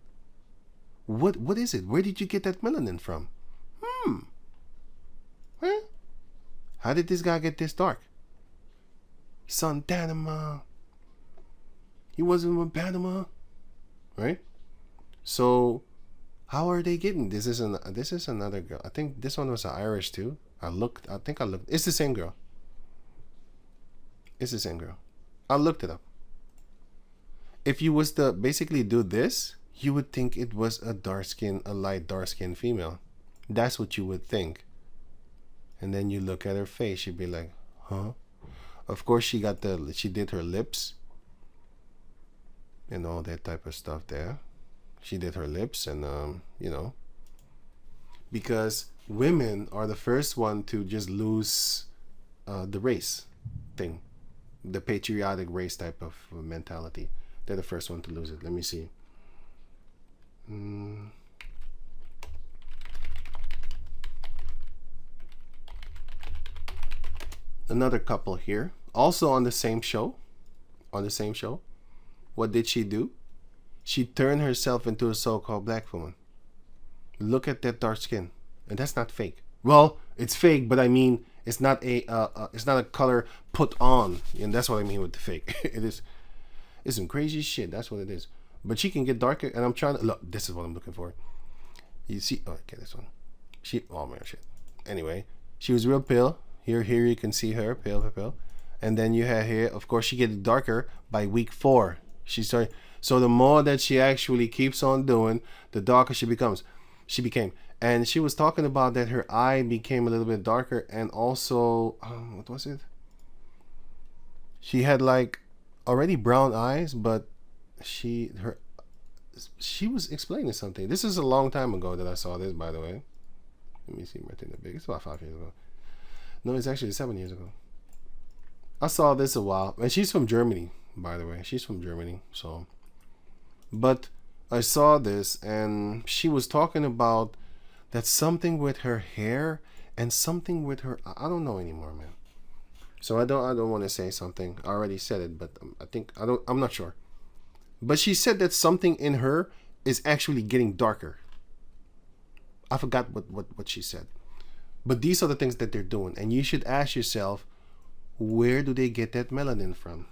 What is it? Where did you get that melanin from? Huh? How did this guy get this dark? He's on Panama. He wasn't in Panama, right? So how are they getting this? Is another girl. I think this one was Irish too. I think I looked. It's the same girl. It's the same girl. I looked it up. If you was to basically do this, you would think it was a light dark skin female. That's what you would think. And then you look at her face, you'd be like, huh? Of course she did her lips and all that type of stuff there. She did her lips, and you know, because women are the first one to just lose the race thing, the patriotic race type of mentality. They're the first one to lose it. Let me see. Another couple here, also on the same show. What did she do? She turned herself into a so-called black woman. Look at that dark skin, and that's not fake. Well, it's fake, but I mean, it's not a color put on, and that's what I mean with the fake. It's some crazy shit. That's what it is. But she can get darker, and I'm trying to look. This is what I'm looking for. You see? Oh, okay, this one. Oh man, shit. Anyway, she was real pale. Here you can see her pale, and then you have here. Of course, she gets darker by week 4. She started. So the more that she actually keeps on doing, the darker she became. And she was talking about that her eye became a little bit darker, and also what was it? She had like already brown eyes, but she was explaining something. This is a long time ago that I saw this, by the way. Let me see, Martin the Big. It's about 5 years ago. No, it's actually 7 years ago. I saw this a while, and she's from Germany, by the way. She's from Germany, so. But I saw this, and she was talking about that something with her hair and something with her. I don't know anymore, man. So I don't want to say something. I already said it, but I'm not sure. But she said that something in her is actually getting darker. I forgot what she said. But these are the things that they're doing, and you should ask yourself, where do they get that melanin from?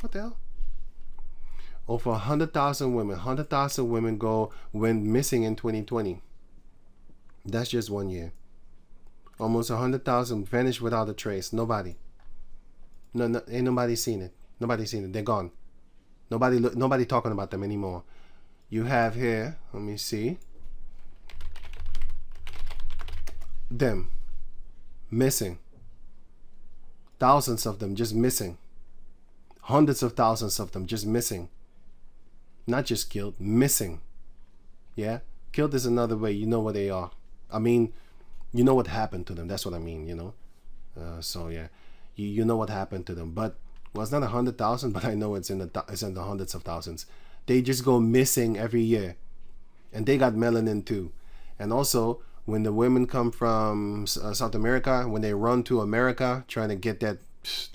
What the hell? Over 100,000 women went missing in 2020. That's just 1 year. Almost 100,000 vanished without a trace. Nobody. No, ain't nobody seen it. They're gone. Nobody talking about them anymore. You have here, let me see, them missing. Thousands of them just missing. Hundreds of thousands of them just missing. Not just killed, missing. Yeah? Killed is another way. You know where they are. I mean, you know what happened to them. That's what I mean, you know. So yeah, you know what happened to them. But well, it's not 100,000, but I know it's in the hundreds of thousands. They just go missing every year, and they got melanin too. And also, when the women come from South America, when they run to America trying to get that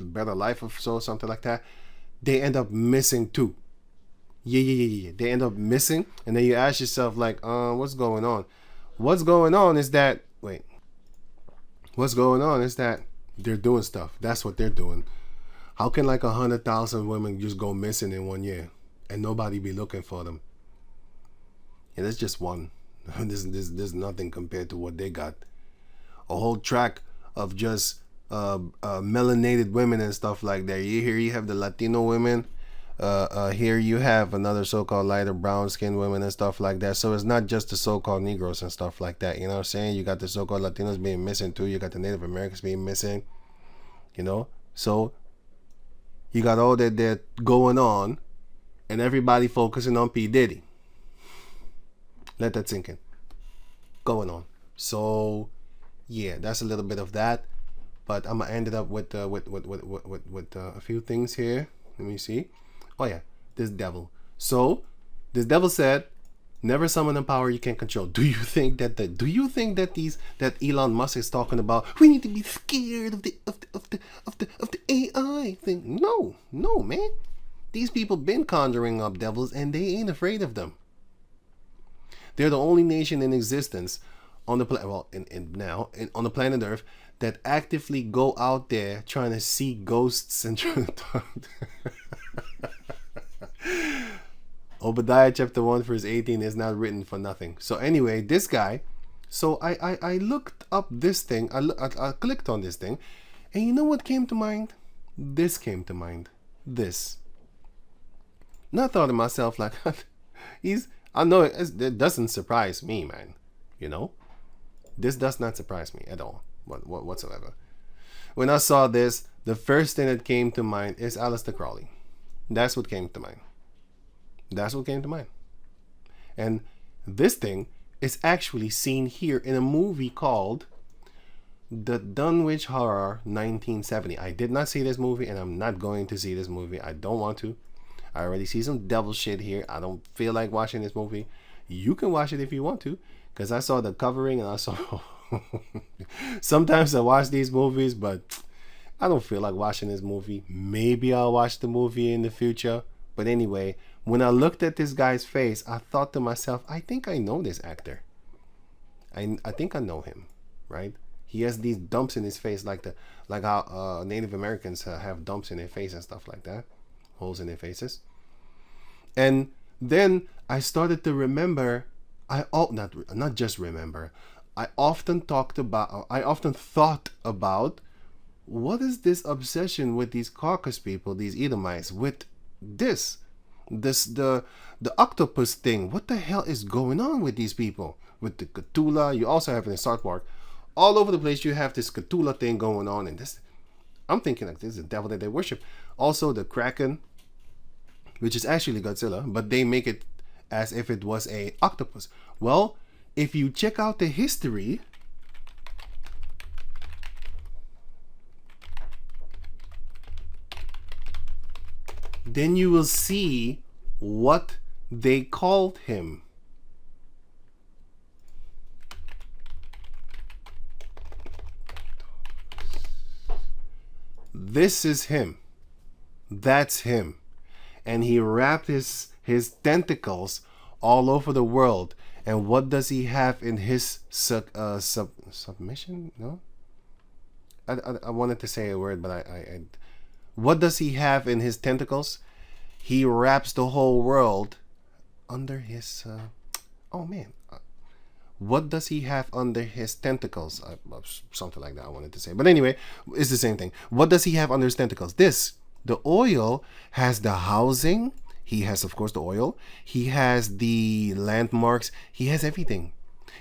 better life or so, something like that, they end up missing too. Yeah. They end up missing, and then you ask yourself like, what's going on? What's going on is that they're doing stuff. That's what they're doing. How can like 100,000 women just go missing in 1 year and nobody be looking for them? And it's just one. There's nothing compared to what they got. A whole track of just melanated women and stuff like that. Here you have the Latino women. Here you have another so-called lighter brown skinned women and stuff like that. So it's not just the so-called Negroes and stuff like that. You know what I'm saying? You got the so-called Latinos being missing too. You got the Native Americans being missing. You know? So you got all that going on, and everybody focusing on P. Diddy. Let that sink in. Going on. So yeah, that's a little bit of that. But I'm gonna end it up with a few things here. Let me see. Oh yeah, this devil. So this devil said, "Never summon a power you can't control." Do you think that Elon Musk is talking about? We need to be scared of the AI thing. No, man. These people been conjuring up devils, and they ain't afraid of them. They're the only nation in existence on the planet. Well, on the planet Earth that actively go out there trying to see ghosts and trying to talk. Obadiah chapter 1 verse 18 is not written for nothing. So anyway, this guy, so I looked up this thing. I clicked on this thing, and you know what came to mind? This came to mind. This. And I thought to myself like, I know it doesn't surprise me, man. You know, this does not surprise me at all, whatsoever. When I saw this, the first thing that came to mind is Aleister Crowley. That's what came to mind. That's what came to mind. And this thing is actually seen here in a movie called The Dunwich Horror 1970. I did not see this movie, and I'm not going to see this movie. I don't want to. I already see some devil shit here. I don't feel like watching this movie. You can watch it if you want to, because I saw the covering and I saw... Sometimes I watch these movies, but I don't feel like watching this movie. Maybe I'll watch the movie in the future. But anyway, when I looked at this guy's face, I thought to myself, I think I know this actor. I think I know him, right? He has these dumps in his face, like how Native Americans have dumps in their face and stuff like that, holes in their faces. And then I started to remember. Not just remember. I often thought about what is this obsession with these Caucasus people, these Edomites, with the octopus thing. What the hell is going on with these people? With the Cthulhu, you also have in South Park, all over the place you have this Cthulhu thing going on, and this, I'm thinking like this is the devil that they worship. Also the Kraken, which is actually Godzilla, but they make it as if it was a octopus. Well, if you check out the history, then you will see what they called him. This is him. That's him. And he wrapped his tentacles all over the world. And what does he have in his submission? No? I wanted to say a word, but I what does he have in his tentacles? He wraps the whole world under his... oh man. What does he have under his tentacles? Something like that I wanted to say. But anyway, it's the same thing. What does he have under his tentacles? This. The oil has the housing. He has, of course, the oil. He has the landmarks. He has everything.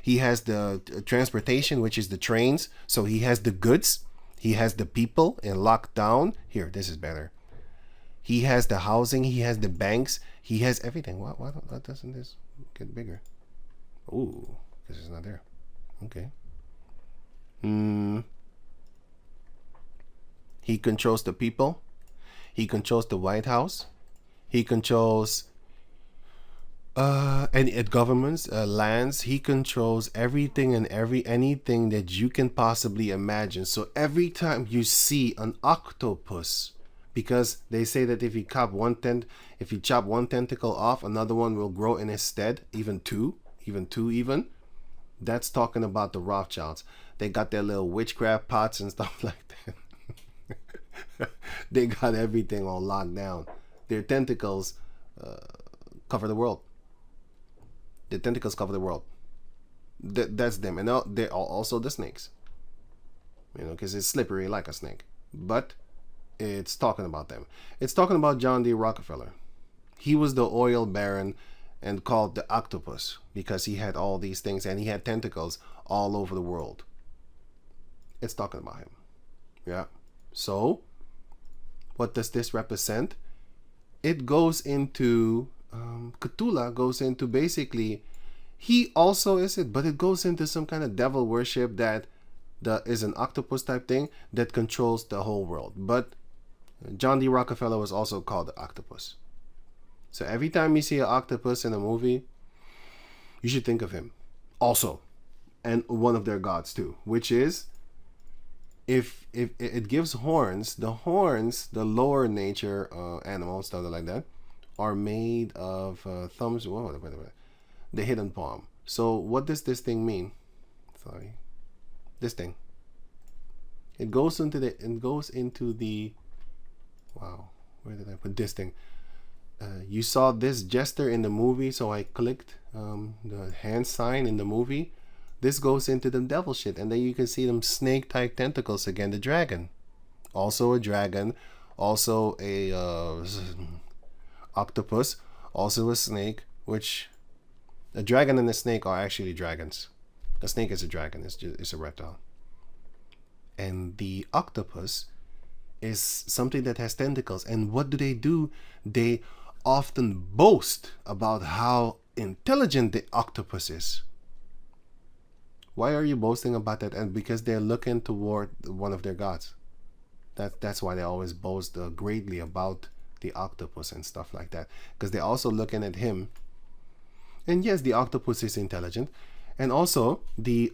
He has the transportation, which is the trains. So he has the goods. He has the people in lockdown. Here, this is better. He has the housing. He has the banks. He has everything. Why doesn't this get bigger? Ooh, because it's not there. Okay. He controls the people. He controls the White House. He controls governments, lands. He controls everything and anything that you can possibly imagine. So every time you see an octopus, because they say that if you chop one tentacle off, another one will grow in its stead, even two. That's talking about the Rothschilds. They got their little witchcraft pots and stuff like that. They got everything all locked down. Their tentacles cover the world. The tentacles cover the world. That's them. And they're also the snakes. You know, because it's slippery like a snake. But it's talking about them. It's talking about John D. Rockefeller. He was the oil baron and called the octopus because he had all these things and he had tentacles all over the world. It's talking about him. Yeah. So, what does this represent? It goes into Cthulhu goes into basically, he also is it, but it goes into some kind of devil worship that is an octopus type thing that controls the whole world. But John D. Rockefeller was also called the octopus. So every time you see an octopus in a movie, you should think of him also, and one of their gods too, which is, if it gives horns, the lower nature animals, stuff like that, are made of thumbs. Whoa, wait. The hidden palm. So what does this thing mean? Sorry, this thing. It goes into the. Wow, where did I put this thing? You saw this gesture in the movie, so I clicked the hand sign in the movie. This goes into the devil shit, and then you can see them snake-type tentacles again. The dragon, also a dragon, also a octopus, also a snake. Which a dragon and a snake are actually dragons. A snake is a dragon. It's a reptile, and the octopus is something that has tentacles. And what do? They often boast about how intelligent the octopus is. Why are you boasting about that? And because they're looking toward one of their gods. That's why they always boast greatly about the octopus and stuff like that. Because they're also looking at him. And yes, the octopus is intelligent. And also the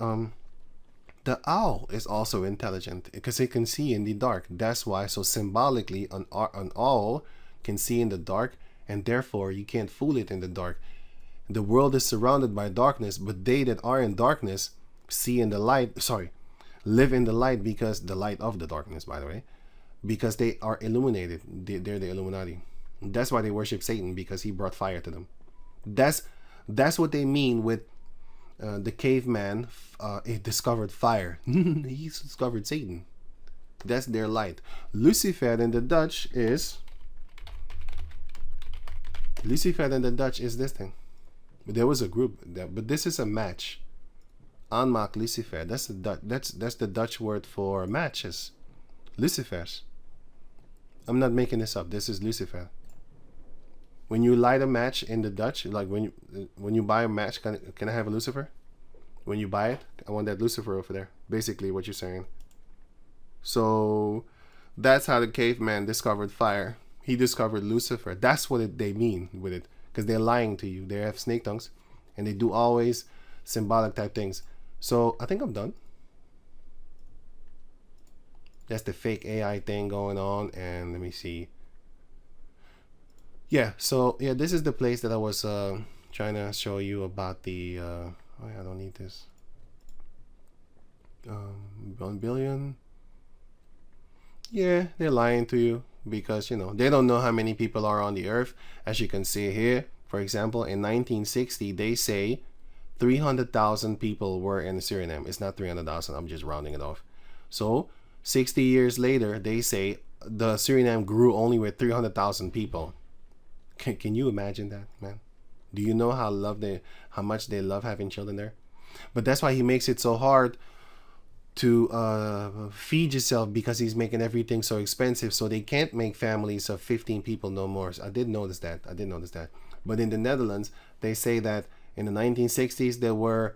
owl is also intelligent because it can see in the dark. That's why, so symbolically, an owl can see in the dark, and therefore you can't fool it in the dark. The world is surrounded by darkness, but they that are in darkness see in the light. Live in the light, because the light of the darkness, by the way, because they are illuminated. They're the Illuminati. That's why they worship Satan, because he brought fire to them. That's what they mean with the caveman. He discovered fire. He discovered Satan. That's their light. Lucifer in the Dutch is this thing. There was a group that, but this is a match. Aanmaak Lucifer. That's the Dutch word for matches. Lucifers. I'm not making this up. This is Lucifer. When you light a match in the Dutch, like when you buy a match, can I have a Lucifer? When you buy it, I want that Lucifer over there. Basically what you're saying. So that's how the caveman discovered fire. He discovered Lucifer. That's what they mean with it. Because they're lying to you. They have snake tongues. And they do always symbolic type things. So I think I'm done. That's the fake AI thing going on. And let me see. Yeah, so yeah, this is the place that I was trying to show you about the oh yeah, I don't need this. 1 billion. Yeah, they're lying to you, because they don't know how many people are on the earth. As you can see here, for example, in 1960 they say 300,000 people were in Suriname. It's not 300,000, I'm just rounding it off. So 60 years later, they say the Suriname grew only with 300,000 people. Can you imagine that, man? Do you know how much they love having children there? But that's why he makes it so hard to feed yourself, because he's making everything so expensive, so they can't make families of 15 people no more. So I did notice that. But in the Netherlands, they say that in the 1960s there were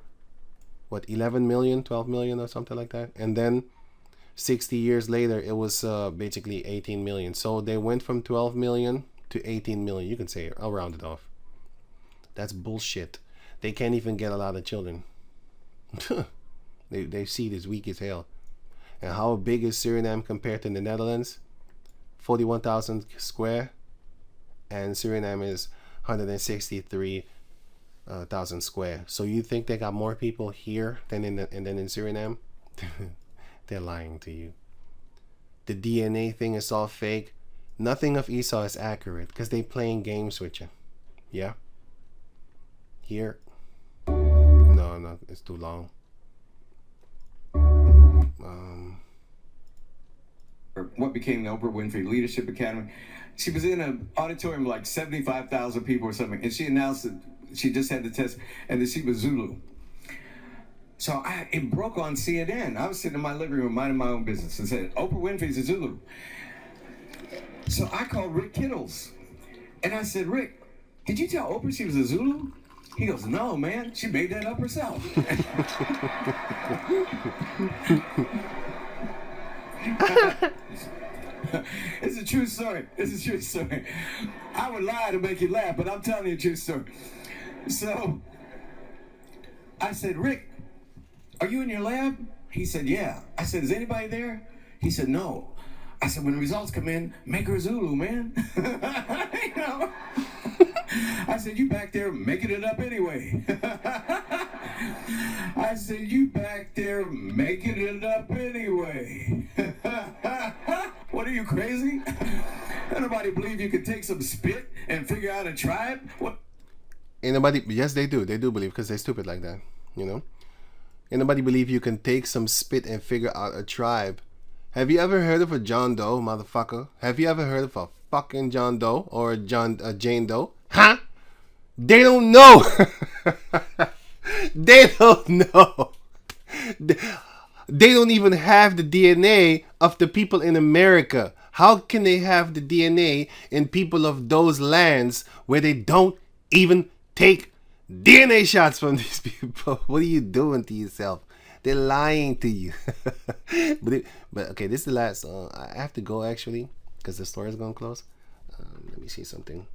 11 million, 12 million or something like that, and then 60 years later it was basically 18 million. So they went from 12 million to 18 million. You can say it. I'll round it off. That's bullshit. They can't even get a lot of children. They see it as weak as hell. And how big is Suriname compared to the Netherlands? 41,000 square, and Suriname is 163,000 square. So you think they got more people here than in Suriname? They're lying to you. The DNA thing is all fake. Nothing of Esau is accurate because they playing games with you. Yeah. Here. No, it's too long. What became the Oprah Winfrey Leadership Academy. She was in an auditorium of like 75,000 people or something, and she announced that she just had the test and that she was Zulu. So it broke on CNN. I was sitting in my living room minding my own business and said, Oprah Winfrey's a Zulu. So I called Rick Kittles, and I said, Rick, did you tell Oprah she was a Zulu? He goes, no, man, she made that up herself. It's a true story. I would lie to make you laugh, but I'm telling you a true story. So I said, Rick, are you in your lab? He said, yeah. I said, is anybody there? He said, no. I said, when the results come in, make her a Zulu, man. You know? I said, you back there making it up anyway. I said, you back there making it up anyway. What, are you crazy? Anybody believe you could take some spit and figure out a tribe? What? Anybody? Yes, they do. They do believe, because they're stupid like that, you know? Anybody believe you can take some spit and figure out a tribe? Have you ever heard of a John Doe, motherfucker? Have you ever heard of a fucking John Doe or a Jane Doe? Huh? They don't know. They don't know. They don't even have the DNA of the people in America. How can they have the DNA in people of those lands where they don't even take DNA shots from these people? What are you doing to yourself? They're lying to you. but okay, this is the last. I have to go actually because the store is going to close. Let me see something.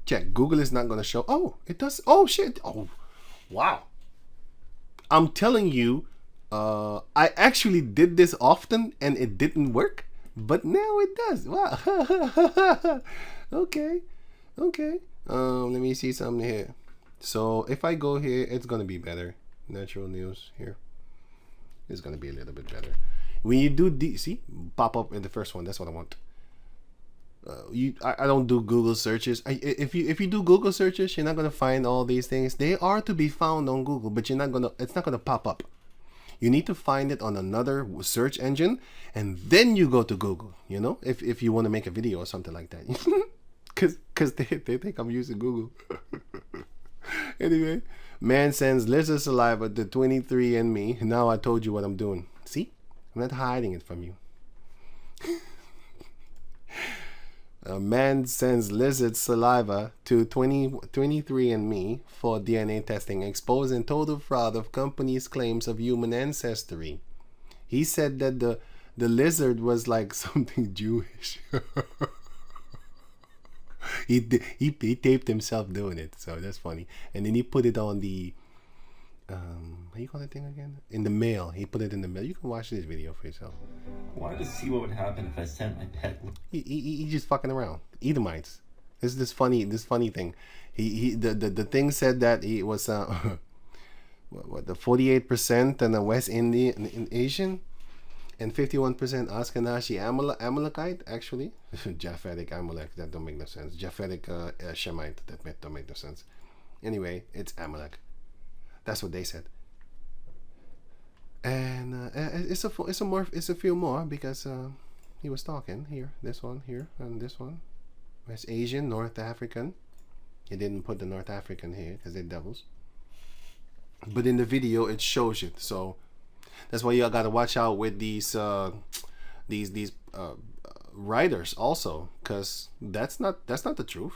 Check. Google is not going to show. Oh, it does. Oh, shit. Oh, wow. I'm telling you, I actually did this often and it didn't work. But now it does. Wow. Okay. Let me see something here. So if I go here, it's going to be better. Natural news here. It's going to be a little bit better. When you do see, pop up in the first one. That's what I want. I don't do Google searches. If you do Google searches, you're not gonna find all these things. They are to be found on Google, but it's not gonna pop up. You need to find it on another search engine, and then you go to Google. You know, if you want to make a video or something like that, because they think I'm using Google. Anyway, man sends lizard saliva to 23andMe. Now I told you what I'm doing. See, I'm not hiding it from you. A man sends lizard saliva to 23andMe for DNA testing, exposing total fraud of company's claims of human ancestry. He said that the lizard was like something Jewish. He taped himself doing it, so that's funny. And then he put it on the how you call that thing again? In the mail. He put it in the mail. You can watch this video for yourself. Wanted to see what would happen if I sent my pet. He just fucking around. Edomites. This funny thing. The thing said that he was what the 48% and the West Indian Asian, and 51% Ashkenazi Amalekite. Actually, Japhetic Amalek. That don't make no sense. Japhetic Shemite. That don't make no sense. Anyway, it's Amalek. That's what they said. And it's a few more because he was talking here, this one here, and this one. West Asian, North African. He didn't put the North African here because they're devils. But in the video, it shows it. So that's why you gotta watch out with these writers also, because that's not the truth.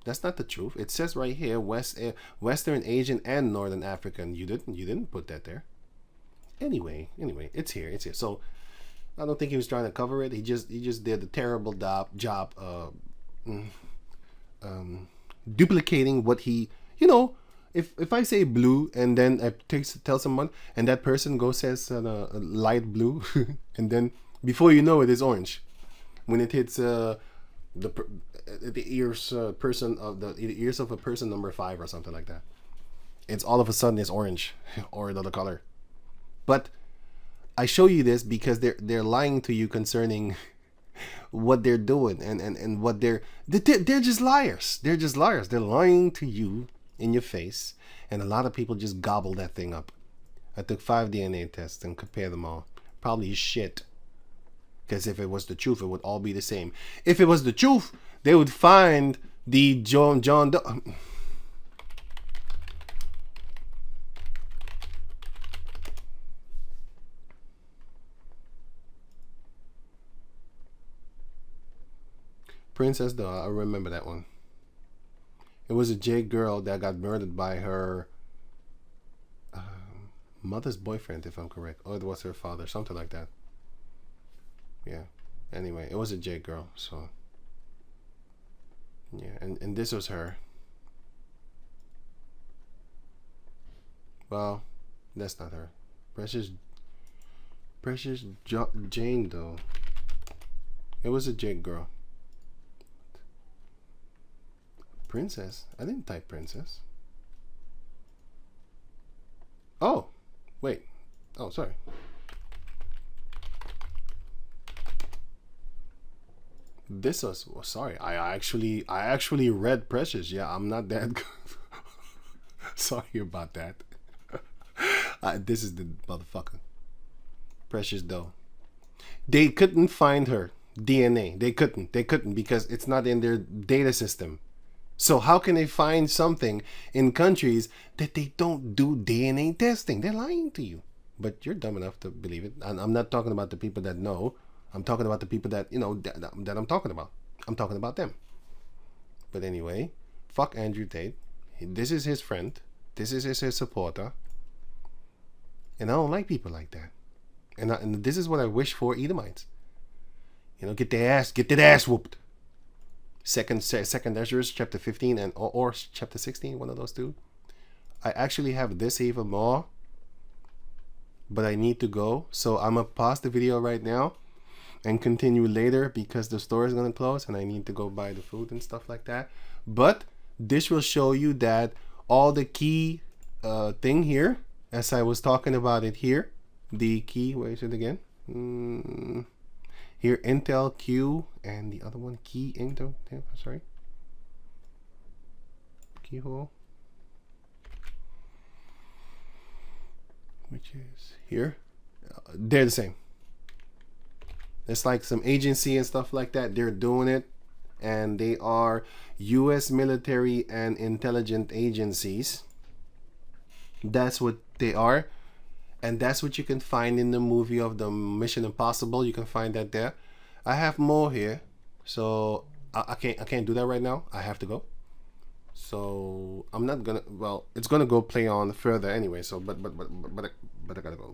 That's not the truth. It says right here, Western Asian and Northern African. You didn't put that there. Anyway, it's here. So I don't think he was trying to cover it. He just did a terrible job duplicating what he, if I say blue and then I tell someone and that person goes says light blue and then before you know it is orange when it hits the ears person of the ears of a person number 5 or something like that. It's all of a sudden it's orange or another color. But I show you this because they're lying to you concerning what they're doing and what they're just liars. They're just liars. They're lying to you in your face, and a lot of people just gobble that thing up. I took 5 DNA tests and compared them all. Probably shit. Because if it was the truth, it would all be the same. If it was the truth, they would find the John Doe. Princess Doe, I remember that one. It was a J girl that got murdered by her mother's boyfriend, if I'm correct. Or it was her father, something like that. Yeah. Anyway, it was a J girl, so. Yeah, and this was her. Well, that's not her. Precious Jane, though. It was a J girl. Princess? I didn't type princess. Oh, wait. Oh, sorry. This was sorry. I actually read Precious. Yeah, I'm not that good. Sorry about that. This is the motherfucker. Precious Doe. They couldn't find her DNA. They couldn't because it's not in their data system. So how can they find something in countries that they don't do DNA testing? They're lying to you. But you're dumb enough to believe it. And I'm not talking about the people that know. I'm talking about the people that, that I'm talking about. I'm talking about them. But anyway, fuck Andrew Tate. This is his friend. This is his supporter. And I don't like people like that. And this is what I wish for Edomites. Get their ass whooped. Second Ezra, chapter 15 and or chapter 16, one of those two. I actually have this even more, but I need to go, so I'm gonna pause the video right now and continue later because the store is gonna close and I need to go buy the food and stuff like that. But this will show you that all the key thing here, as I was talking about it here, the key, where is it again? Here, Intel Q, and the other one, key Intel, sorry. Keyhole. Which is here. They're the same. It's like some agency and stuff like that. They're doing it. And they are U.S. military and intelligence agencies. That's what they are. And that's what you can find in the movie of the Mission Impossible. You can find that there. I have more here, so I can't do that right now. I have to go. So I'm not gonna. Well, it's gonna go play on further anyway. So but I gotta go.